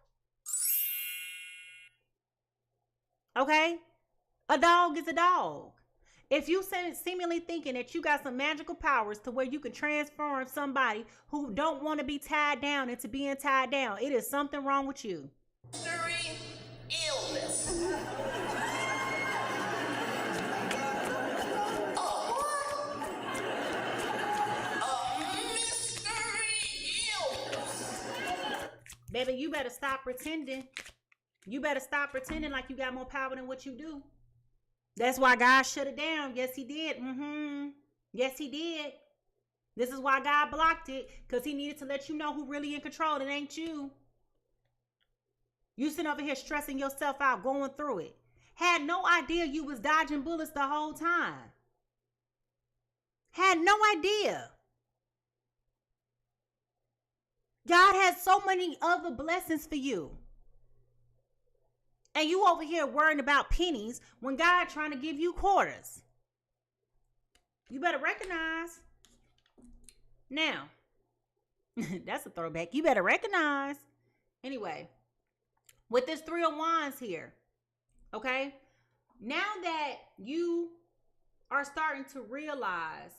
Okay? A dog is a dog. If you seemingly thinking that you got some magical powers to where you can transform somebody who don't want to be tied down into being tied down, it is something wrong with you. Mystery illness. Baby, you better stop pretending. You better stop pretending like you got more power than what you do. That's why God shut it down. Yes, he did. Yes, he did. This is why God blocked it, because he needed to let you know who really in control. It ain't you. You sitting over here stressing yourself out, going through it. Had no idea you was dodging bullets the whole time. Had no idea. God has so many other blessings for you. And you over here worrying about pennies when God trying to give you quarters. You better recognize. Now, that's a throwback. You better recognize. Anyway, with this 3 of Wands here, okay? Now that you are starting to realize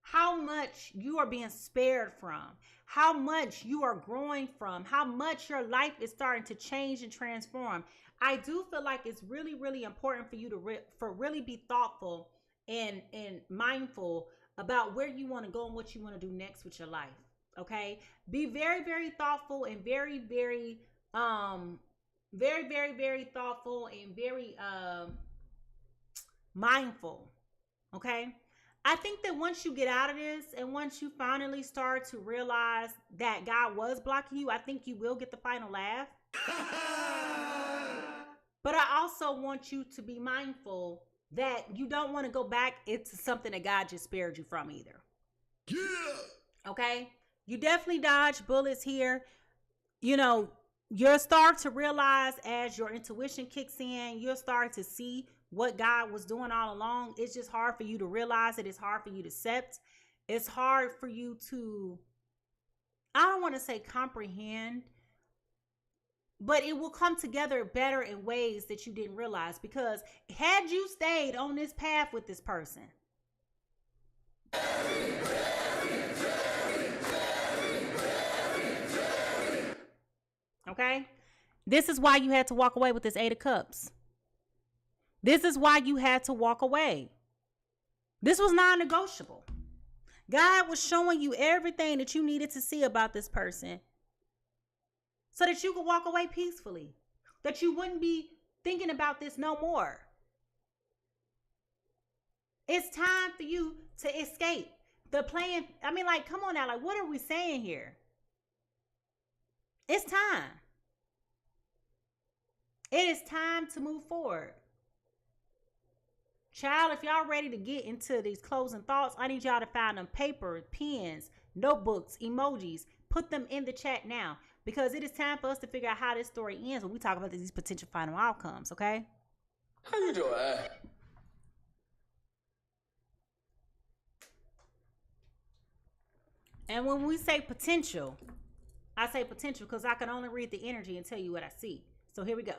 how much you are being spared from, how much you are growing from, how much your life is starting to change and transform, I do feel like it's really, really important for you to really be thoughtful and mindful about where you want to go and what you want to do next with your life. Okay, be very, very thoughtful and very, very thoughtful and very mindful. Okay, I think that once you get out of this and once you finally start to realize that God was blocking you, I think you will get the final laugh. But I also want you to be mindful that you don't want to go back into something that God just spared you from either. Yeah. Okay? You definitely dodge bullets here. You know, you'll start to realize as your intuition kicks in, you'll start to see what God was doing all along. It's just hard for you to realize it. It's hard for you to accept. It's hard for you to, I don't want to say comprehend, but it will come together better in ways that you didn't realize, because had you stayed on this path with this person, okay, this is why you had to walk away with this 8 of Cups. This is why you had to walk away. This was non-negotiable. God was showing you everything that you needed to see about this person so that you could walk away peacefully, that you wouldn't be thinking about this no more. It's time for you to escape the plan. I mean, like, come on now. Like, what are we saying here? It's time. It is time to move forward. Child, if y'all ready to get into these closing thoughts, I need y'all to find them paper, pens, notebooks, emojis. Put them in the chat now, because it is time for us to figure out how this story ends when we talk about these potential final outcomes, okay? How you doing? And when we say potential, I say potential because I can only read the energy and tell you what I see. So here we go.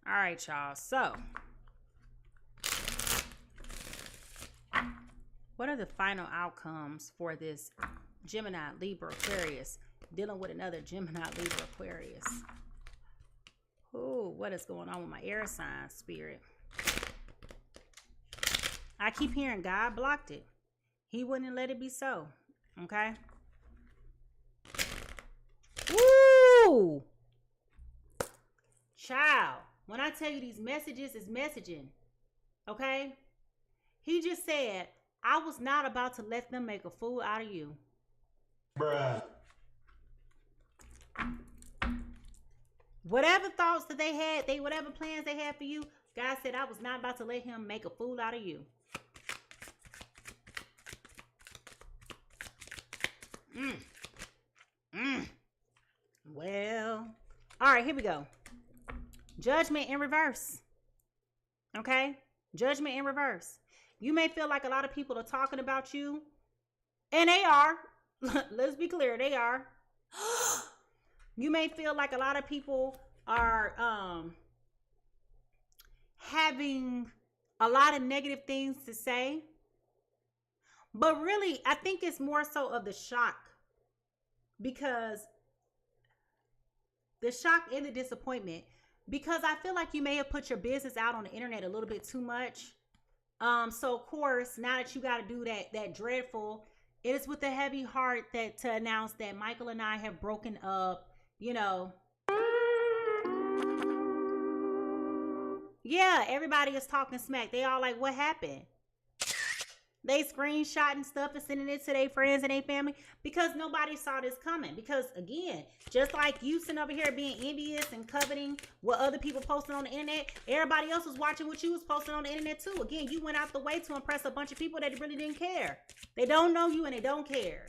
All right, y'all. So, what are the final outcomes for this Gemini, Libra, Aquarius, dealing with another Gemini, Libra, Aquarius? Oh, what is going on with my air sign spirit? I keep hearing God blocked it. He wouldn't let it be so. Okay. Woo! Child, when I tell you these messages is messaging, okay? He just said, I was not about to let them make a fool out of you. Bruh. Whatever thoughts that they had, whatever plans they had for you, God said, I was not about to let him make a fool out of you. Well, all right, here we go. Judgment in reverse. Okay? Judgment in reverse. You may feel like a lot of people are talking about you, and they are. Let's be clear, they are. You may feel like a lot of people are having a lot of negative things to say, but really, I think it's more so of the shock, because the shock and the disappointment, because I feel like you may have put your business out on the internet a little bit too much. So of course, now that you got to do that dreadful, it is with a heavy heart that to announce that Michael and I have broken up, you know. Yeah, everybody is talking smack. They all like, what happened? They screenshotting stuff and sending it to their friends and their family because nobody saw this coming. Because again, just like you sitting over here being envious and coveting what other people posting on the internet, everybody else was watching what you was posting on the internet too. Again, you went out the way to impress a bunch of people that really didn't care. They don't know you and they don't care.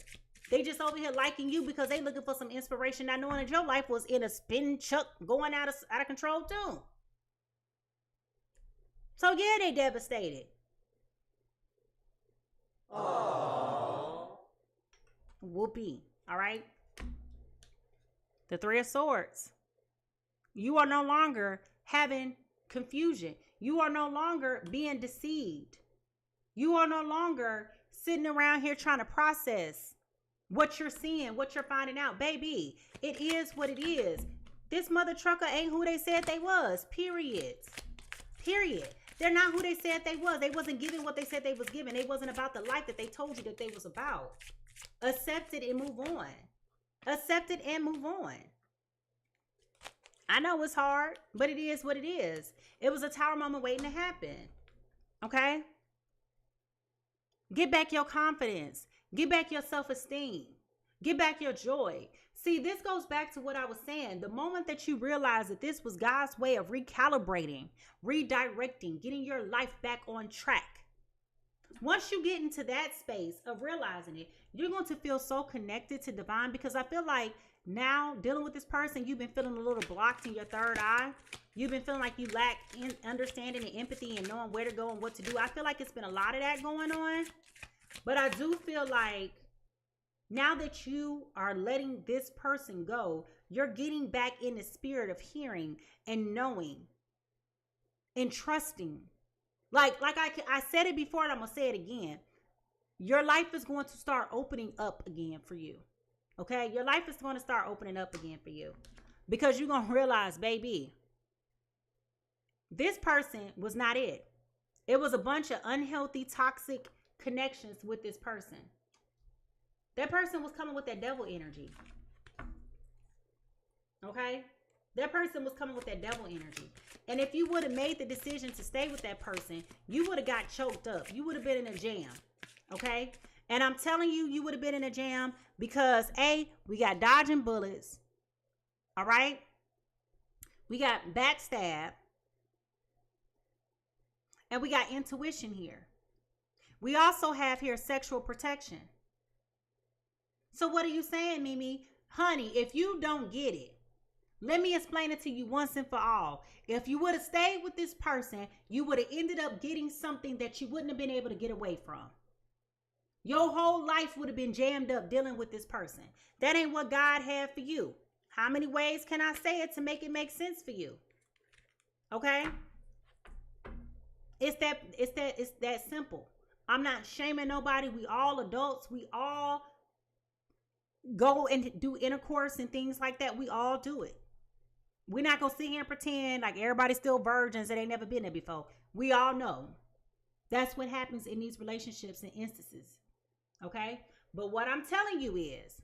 They just over here liking you because they looking for some inspiration, not knowing that your life was in a spin chuck going out of control too. So yeah, they devastated. Aww. Whoopee. All right. The Three of Swords. You are no longer having confusion. You are no longer being deceived. You are no longer sitting around here trying to process what you're seeing, what you're finding out. Baby, it is what it is. This mother trucker ain't who they said they was. Period. Period. They're not who they said they was. They wasn't giving what they said they was giving. They wasn't about the life that they told you that they was about. Accept it and move on. Accept it and move on. I know it's hard, but it is what it is. It was a Tower moment waiting to happen. Okay? Get back your confidence. Get back your self-esteem. Get back your joy. See, this goes back to what I was saying. The moment that you realize that this was God's way of recalibrating, redirecting, getting your life back on track. Once you get into that space of realizing it, you're going to feel so connected to divine, because I feel like now dealing with this person, you've been feeling a little blocked in your third eye. You've been feeling like you lack in understanding and empathy and knowing where to go and what to do. I feel like it's been a lot of that going on. But I do feel like now that you are letting this person go, you're getting back in the spirit of hearing and knowing and trusting. Like I said it before and I'm going to say it again. Your life is going to start opening up again for you. Okay? Your life is going to start opening up again for you. Because you're going to realize, baby, this person was not it. It was a bunch of unhealthy, toxic connections with this person. That person was coming with that devil energy. Okay? That person was coming with that devil energy. And if you would have made the decision to stay with that person, you would have got choked up. You would have been in a jam. Okay? And I'm telling you, you would have been in a jam because A, we got dodging bullets. All right? We got backstab. And we got intuition here. We also have here sexual protection. So what are you saying, Mimi? Honey, if you don't get it, let me explain it to you once and for all. If you would have stayed with this person, you would have ended up getting something that you wouldn't have been able to get away from. Your whole life would have been jammed up dealing with this person. That ain't what God had for you. How many ways can I say it to make it make sense for you? Okay? It's that simple. I'm not shaming nobody. We all adults. We all go and do intercourse and things like that. We all do it. We're not going to sit here and pretend like everybody's still virgins that ain't never been there before. We all know. That's what happens in these relationships and instances. Okay? But what I'm telling you is,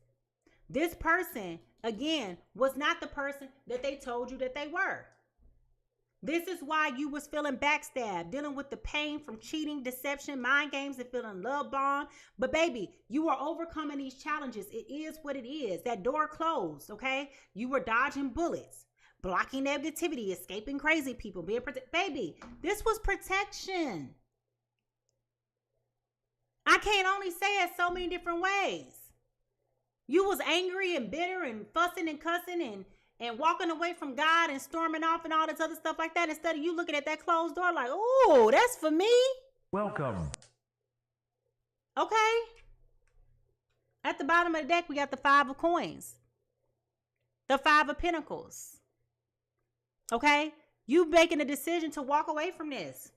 this person, again, was not the person that they told you that they were. This is why you was feeling backstabbed, dealing with the pain from cheating, deception, mind games, and feeling love bombed. But baby, you are overcoming these challenges. It is what it is. That door closed, okay? You were dodging bullets, blocking negativity, escaping crazy people, being baby, this was protection. I can't only say it so many different ways. You was angry and bitter and fussing and cussing and walking away from God and storming off and all this other stuff like that, instead of you looking at that closed door like, oh, that's for me. Welcome. Okay. At the bottom of the deck, we got the 5 of coins. The 5 of pentacles. Okay. You making a decision to walk away from this.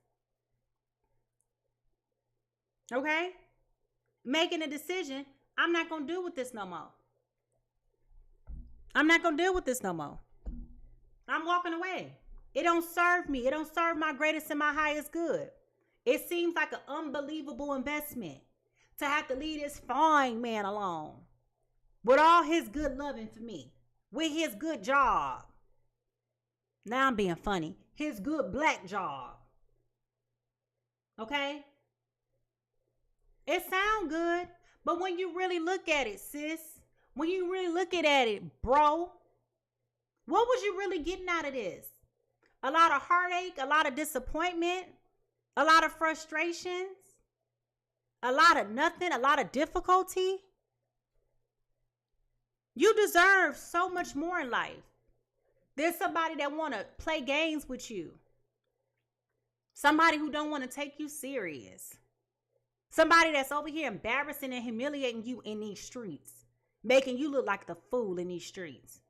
Okay. Making a decision. I'm not going to deal with this no more. I'm not going to deal with this no more. I'm walking away. It don't serve me. It don't serve my greatest and my highest good. It seems like an unbelievable investment to have to leave this fine man alone with all his good loving for me, with his good job. Now I'm being funny. His good black job. Okay? It sound good, but when you really look at it, sis, when you really look at it, bro, what was you really getting out of this? A lot of heartache, a lot of disappointment, a lot of frustrations, a lot of nothing, a lot of difficulty. You deserve so much more in life. There's somebody that want to play games with you. Somebody who don't want to take you serious. Somebody that's over here embarrassing and humiliating you in these streets. Making you look like the fool in these streets.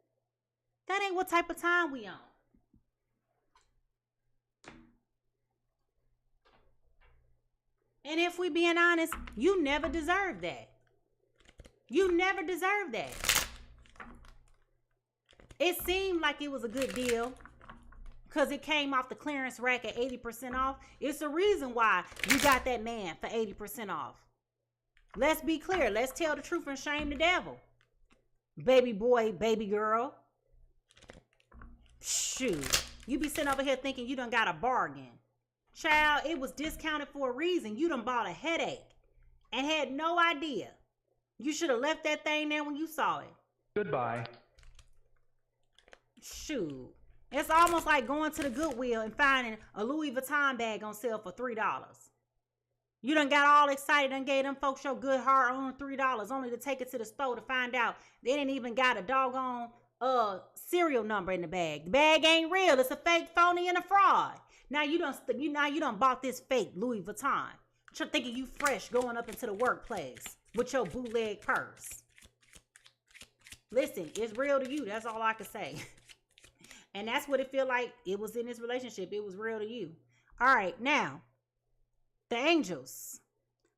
That ain't what type of time we on. And if we being honest, you never deserved that. You never deserved that. It seemed like it was a good deal because it came off the clearance rack at 80% off. It's the reason why you got that man for 80% off. Let's be clear. Let's tell the truth and shame the devil. Baby boy, baby girl. Shoot. You be sitting over here thinking you done got a bargain. Child, it was discounted for a reason. You done bought a headache and had no idea. You should have left that thing there when you saw it. Goodbye. Shoot. It's almost like going to the Goodwill and finding a Louis Vuitton bag on sale for $3. You done got all excited and gave them folks your good hard-earned $3 only to take it to the store to find out they didn't even got a doggone serial number in the bag. The bag ain't real. It's a fake, phony, and a fraud. Now you done bought this fake Louis Vuitton. You're thinking you fresh going up into the workplace with your bootleg purse. Listen, it's real to you. That's all I can say. And that's what it feel like it was in this relationship. It was real to you. All right, now, the angels.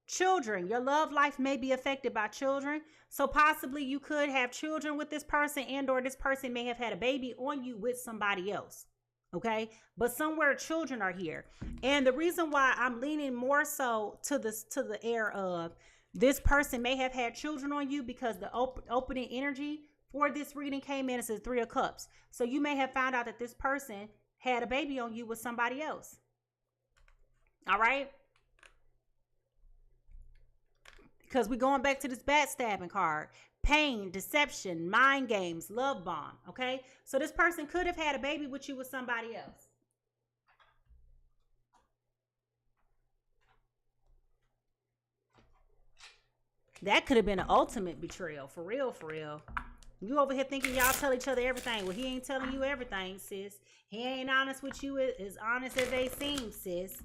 Children. Your love life may be affected by children. So possibly you could have children with this person, and or this person may have had a baby on you with somebody else. Okay, but somewhere children are here. And the reason why I'm leaning more so to the air of this person may have had children on you because the opening energy for this reading came in as a 3 of Cups. So you may have found out that this person had a baby on you with somebody else. All right. Because we're going back to this backstabbing card. Pain, deception, mind games, love bomb. Okay. So this person could have had a baby with you with somebody else. That could have been an ultimate betrayal. For real, for real. You over here thinking y'all tell each other everything. Well, he ain't telling you everything, sis. He ain't honest with you as honest as they seem, sis.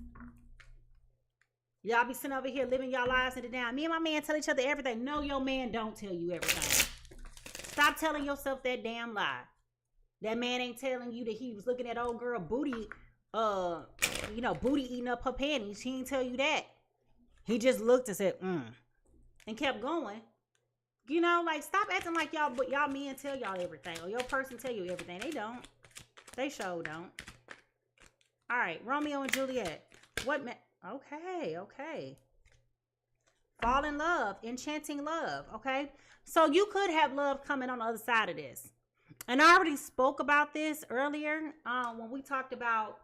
Y'all be sitting over here living y'all lives in the down. Me and my man tell each other everything. No, your man don't tell you everything. Stop telling yourself that damn lie. That man ain't telling you that he was looking at old girl booty, booty eating up her panties. He ain't tell you that. He just looked and said, and kept going. You know, like, stop acting like y'all men tell y'all everything, or your person tell you everything. They don't. They sure don't. All right, Romeo and Juliet. What man? Okay. Fall in love, enchanting love. Okay, so you could have love coming on the other side of this. And I already spoke about this earlier when we talked about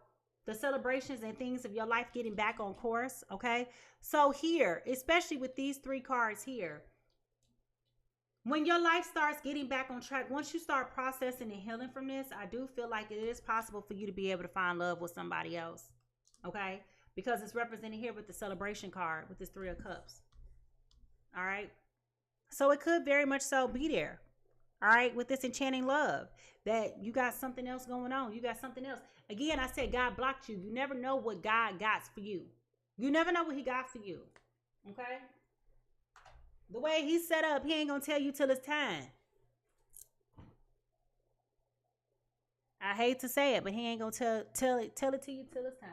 the celebrations and things of your life getting back on course. Okay, so here, especially with these 3 cards here, when your life starts getting back on track, once you start processing and healing from this, I do feel like it is possible for you to be able to find love with somebody else. Okay, because it's represented here with the celebration card with this 3 of Cups. All right, so it could very much so be there. All right, with this enchanting love, that you got something else going on. You got something else. Again, I said God blocked you. You never know what God got for you. You never know what he got for you. Okay? The way he's set up, he ain't going to tell you till it's time. I hate to say it, but he ain't going to tell it to you till it's time.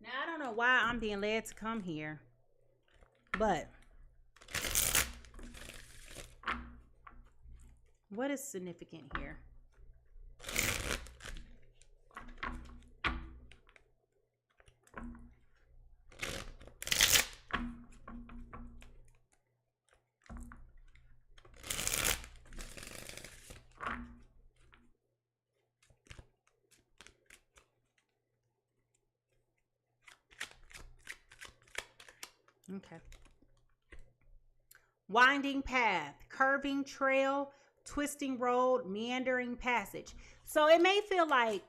Now, I don't know why I'm being led to come here, but what is significant here? Okay. Winding path, curving trail, twisting road, meandering passage. So it may feel like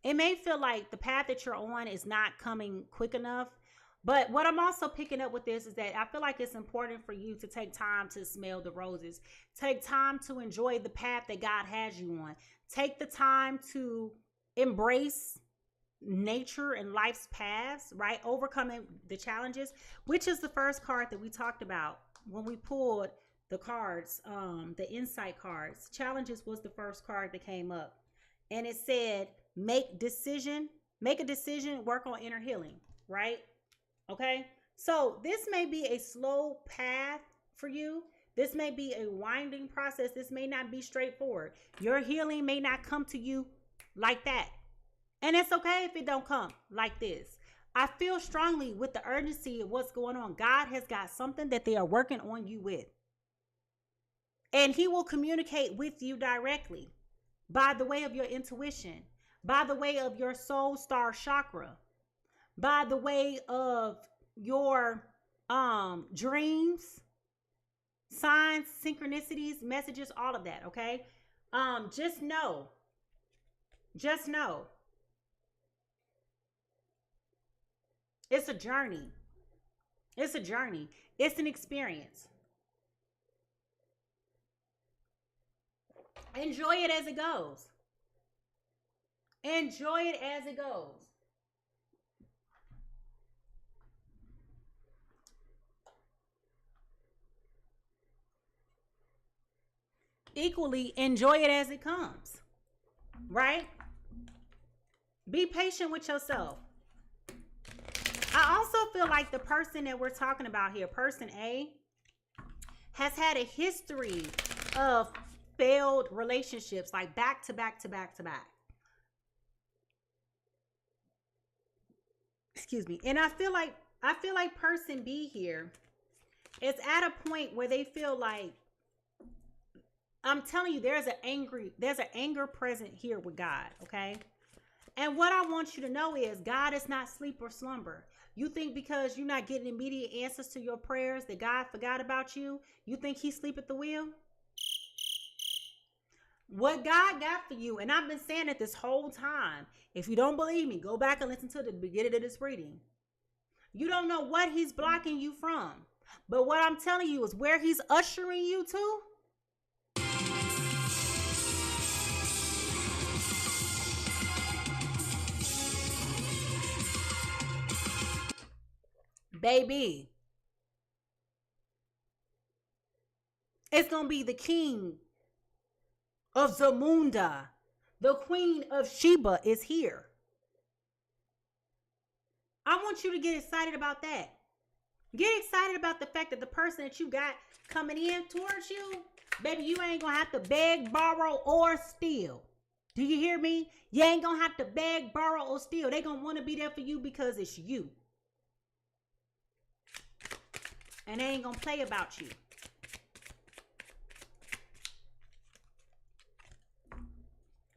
the path that you're on is not coming quick enough. But what I'm also picking up with this is that I feel like it's important for you to take time to smell the roses. Take time to enjoy the path that God has you on. Take the time to embrace nature and life's paths, right? Overcoming the challenges, which is the first card that we talked about when we pulled the cards, the insight cards. Challenges was the first card that came up. And it said, make a decision, work on inner healing, right? Okay. So this may be a slow path for you. This may be a winding process. This may not be straightforward. Your healing may not come to you like that. And it's okay if it don't come like this. I feel strongly with the urgency of what's going on. God has got something that they are working on you with. And he will communicate with you directly by the way of your intuition, by the way of your soul star chakra, by the way of your dreams, signs, synchronicities, messages, all of that, okay? Just know. It's a journey. It's an experience. Enjoy it as it goes. Equally, enjoy it as it comes, right? Be patient with yourself. I also feel like the person that we're talking about here, person A, has had a history of failed relationships, like back to back. Excuse me. And I feel like person B here is at a point where they feel like, I'm telling you, there's an anger present here with God, okay? And what I want you to know is God is not sleep or slumber. You think because you're not getting immediate answers to your prayers that God forgot about you? You think he sleep at the wheel? What God got for you, and I've been saying it this whole time. If you don't believe me, go back and listen to the beginning of this reading. You don't know what he's blocking you from. But what I'm telling you is where he's ushering you to. Baby, it's going to be the king of Zamunda. The queen of Sheba is here. I want you to get excited about that. Get excited about the fact that the person that you got coming in towards you, baby, you ain't going to have to beg, borrow, or steal. Do you hear me? You ain't going to have to beg, borrow, or steal. They going to want to be there for you because it's you. And they ain't gonna play about you.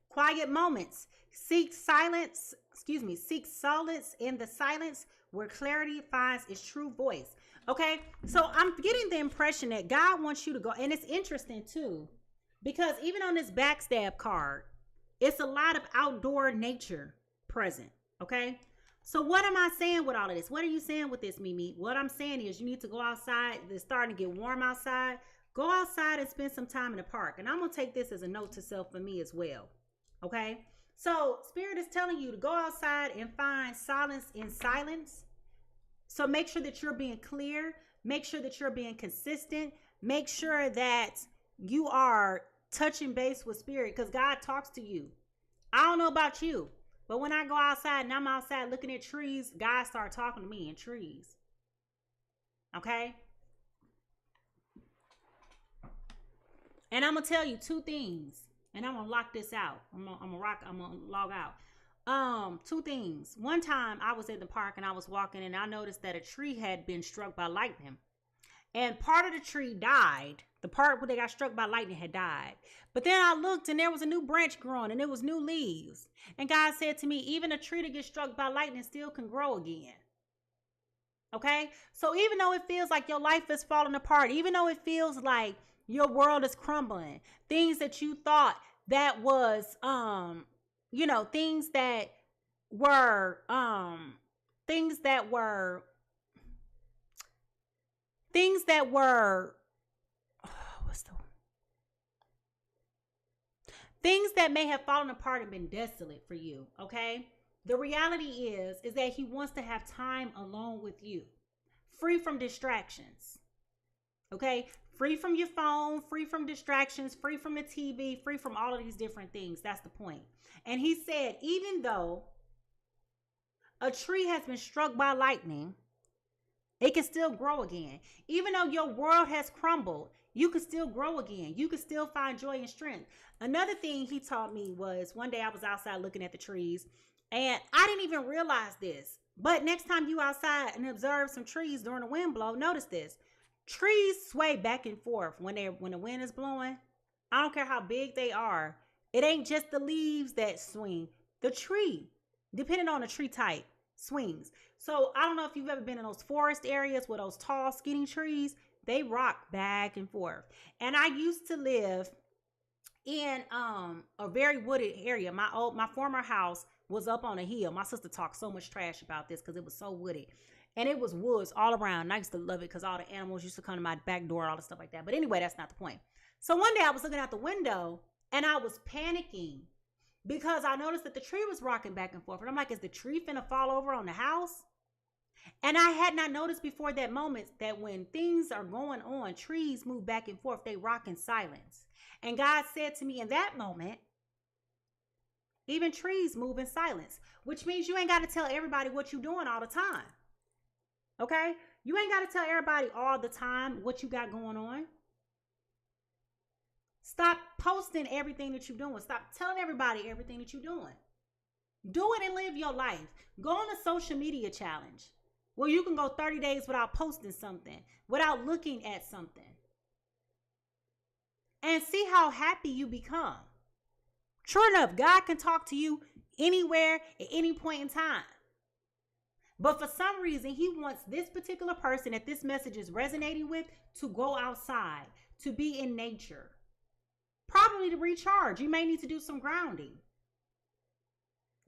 Quiet moments. Seek solace in the silence where clarity finds its true voice. Okay, so I'm getting the impression that God wants you to go, and it's interesting too, because even on this backstab card, it's a lot of outdoor nature present. Okay. So what am I saying with all of this? What are you saying with this, Mimi? What I'm saying is you need to go outside. It's starting to get warm outside. Go outside and spend some time in the park. And I'm going to take this as a note to self for me as well. Okay? So Spirit is telling you to go outside and find solace in silence. So make sure that you're being clear. Make sure that you're being consistent. Make sure that you are touching base with Spirit because God talks to you. I don't know about you. But when I go outside and I'm outside looking at trees, God starts talking to me in trees. Okay? And I'm going to tell you two things. And I'm going to lock this out. I'm going to log out. Two things. One time I was in the park and I was walking and I noticed that a tree had been struck by lightning. And part of the tree died. The part where they got struck by lightning had died. But then I looked and there was a new branch growing and it was new leaves. And God said to me, even a tree that gets struck by lightning still can grow again. Okay? So even though it feels like your life is falling apart, even though it feels like your world is crumbling, things that you thought that was things that were things that were things that were what's the things that may have fallen apart and been desolate for you, okay? The reality is that he wants to have time alone with you, free from distractions, okay? Free from your phone, free from distractions, free from the TV, free from all of these different things. That's the point. And he said, even though a tree has been struck by lightning, it can still grow again. Even though your world has crumbled, you can still grow again. You can still find joy and strength. Another thing he taught me was one day I was outside looking at the trees, and I didn't even realize this. But next time you outside and observe some trees during the wind blow, notice this. Trees sway back and forth when the wind is blowing. I don't care how big they are. It ain't just the leaves that swing. The tree, depending on the tree type, swings. So I don't know if you've ever been in those forest areas with those tall, skinny trees. They rock back and forth. And I used to live in a very wooded area. My former house was up on a hill. My sister talked so much trash about this because it was so wooded. And it was woods all around. And I used to love it because all the animals used to come to my back door and all the stuff like that. But anyway, that's not the point. So one day I was looking out the window and I was panicking because I noticed that the tree was rocking back and forth. And I'm like, is the tree finna fall over on the house? And I had not noticed before that moment that when things are going on, trees move back and forth. They rock in silence. And God said to me in that moment, even trees move in silence, which means you ain't got to tell everybody what you're doing all the time. Okay? You ain't got to tell everybody all the time what you got going on. Stop posting everything that you're doing. Stop telling everybody everything that you're doing. Do it and live your life. Go on a social media challenge where you can go 30 days without posting something, without looking at something. And see how happy you become. True enough, God can talk to you anywhere at any point in time. But for some reason, he wants this particular person that this message is resonating with to go outside, to be in nature. Probably to recharge. You may need to do some grounding.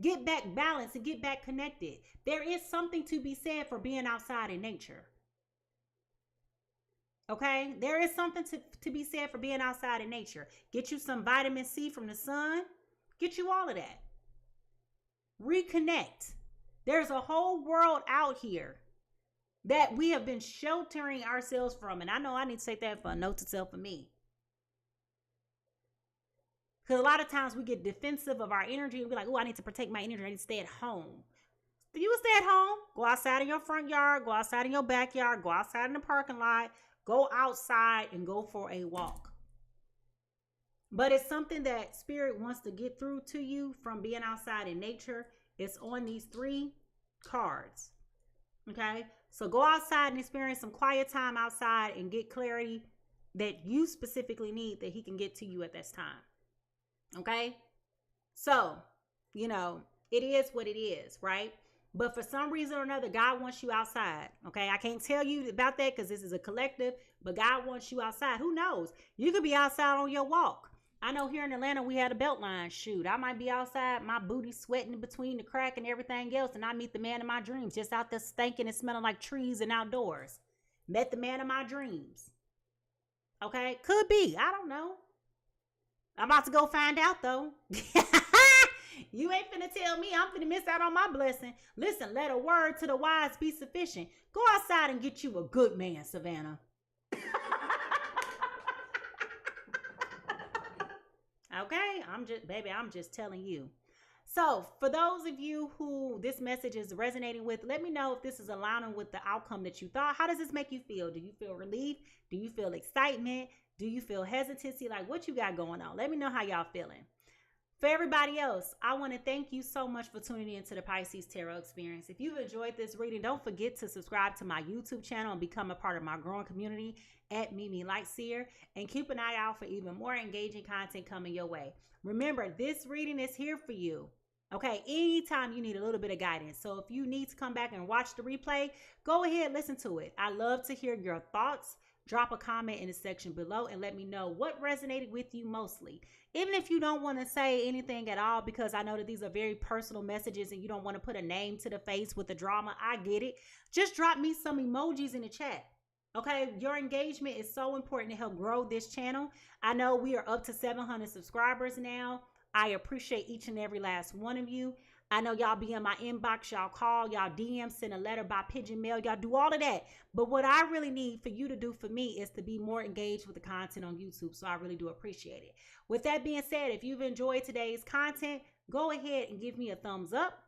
Get back balanced and get back connected. There is something to be said for being outside in nature. Okay? There is something to be said for being outside in nature. Get you some vitamin C from the sun. Get you all of that. Reconnect. There's a whole world out here that we have been sheltering ourselves from. And I know I need to take that for a note to self for me. Because a lot of times we get defensive of our energy and be like, oh, I need to protect my energy. I need to stay at home. You will stay at home. Go outside in your front yard. Go outside in your backyard. Go outside in the parking lot. Go outside and go for a walk. But it's something that Spirit wants to get through to you from being outside in nature. It's on these 3 cards. Okay? So go outside and experience some quiet time outside and get clarity that you specifically need that he can get to you at this time. Okay? So, it is what it is, right? But for some reason or another, God wants you outside. Okay? I can't tell you about that because this is a collective, but God wants you outside. Who knows? You could be outside on your walk. I know here in Atlanta, we had a Beltline. Shoot, I might be outside, my booty sweating between the crack and everything else, and I meet the man of my dreams just out there stinking and smelling like trees and outdoors. Met the man of my dreams. Okay? Could be. I don't know. I'm about to go find out, though. You ain't finna tell me I'm finna miss out on my blessing. Listen, let a word to the wise be sufficient. Go outside and get you a good man, Savannah. Okay? I'm just telling you. So for those of you who this message is resonating with, let me know if this is aligning with the outcome that you thought. How does this make you feel? Do you feel relief? Do you feel excitement? Do you feel hesitancy? Like, what you got going on? Let me know how y'all feeling. For everybody else, I want to thank you so much for tuning in to the Pisces Tarot Experience. If you've enjoyed this reading, don't forget to subscribe to my YouTube channel and become a part of my growing community at Mimi Lightseer. And keep an eye out for even more engaging content coming your way. Remember, this reading is here for you. Okay, anytime you need a little bit of guidance. So if you need to come back and watch the replay, go ahead, listen to it. I love to hear your thoughts. Drop a comment in the section below and let me know what resonated with you mostly. Even if you don't want to say anything at all, because I know that these are very personal messages and you don't want to put a name to the face with the drama, I get it. Just drop me some emojis in the chat. Okay, your engagement is so important to help grow this channel. I know we are up to 700 subscribers now. I appreciate each and every last one of you. I know y'all be in my inbox, y'all call, y'all DM, send a letter by pigeon mail, y'all do all of that. But what I really need for you to do for me is to be more engaged with the content on YouTube. So I really do appreciate it. With that being said, if you've enjoyed today's content, go ahead and give me a thumbs up.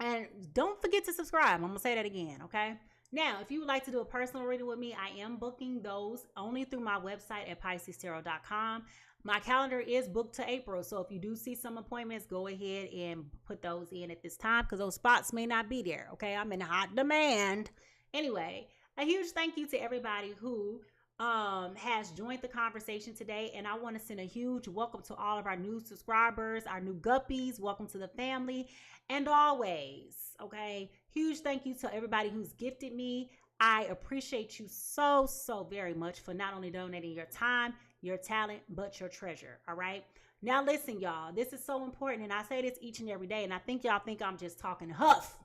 And don't forget to subscribe. I'm going to say that again, okay? Now, if you would like to do a personal reading with me, I am booking those only through my website at PiSeasTarot.com. My calendar is booked to April, so if you do see some appointments, go ahead and put those in at this time because those spots may not be there, okay? I'm in hot demand. Anyway, a huge thank you to everybody who has joined the conversation today, and I want to send a huge welcome to all of our new subscribers, our new guppies. Welcome to the family, and always, okay, huge thank you to everybody who's gifted me. I appreciate you so very much for not only donating your time, your talent, but your treasure. All right, now listen, y'all, this is so important, and I say this each and every day, and I think y'all think I'm just talking huff,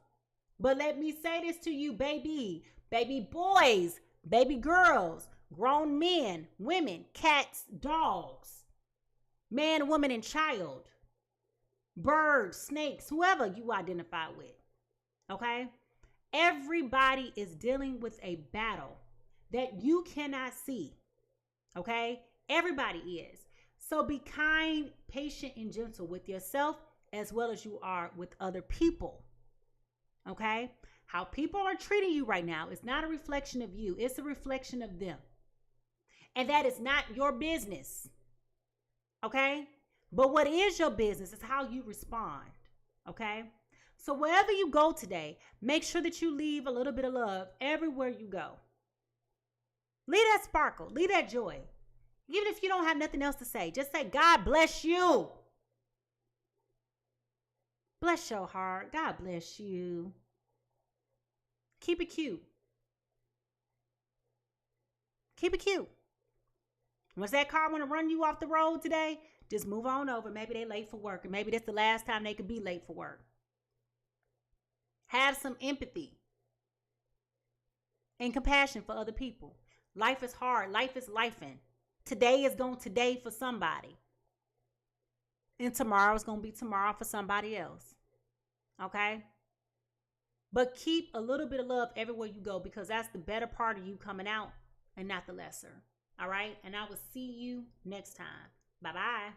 but let me say this to you, baby boys, baby girls, grown men, women, cats, dogs, man, woman, and child, birds, snakes, whoever you identify with. Okay, everybody is dealing with a battle that you cannot see. Okay, everybody is. So be kind, patient, and gentle with yourself as well as you are with other people. Okay, how people are treating you right now is not a reflection of you, it's a reflection of them. And that is not your business. Okay, but what is your business is how you respond. Okay, so wherever you go today, make sure that you leave a little bit of love everywhere you go. Leave that sparkle, leave that joy. Even if you don't have nothing else to say, just say, God bless you. Bless your heart. God bless you. Keep it cute. Keep it cute. Once that car want to run you off the road today, just move on over. Maybe they late for work, or maybe that's the last time they could be late for work. Have some empathy and compassion for other people. Life is hard. Life is lifing. Today is going today for somebody. And tomorrow is going to be tomorrow for somebody else. Okay? But keep a little bit of love everywhere you go, because that's the better part of you coming out and not the lesser. All right? And I will see you next time. Bye-bye.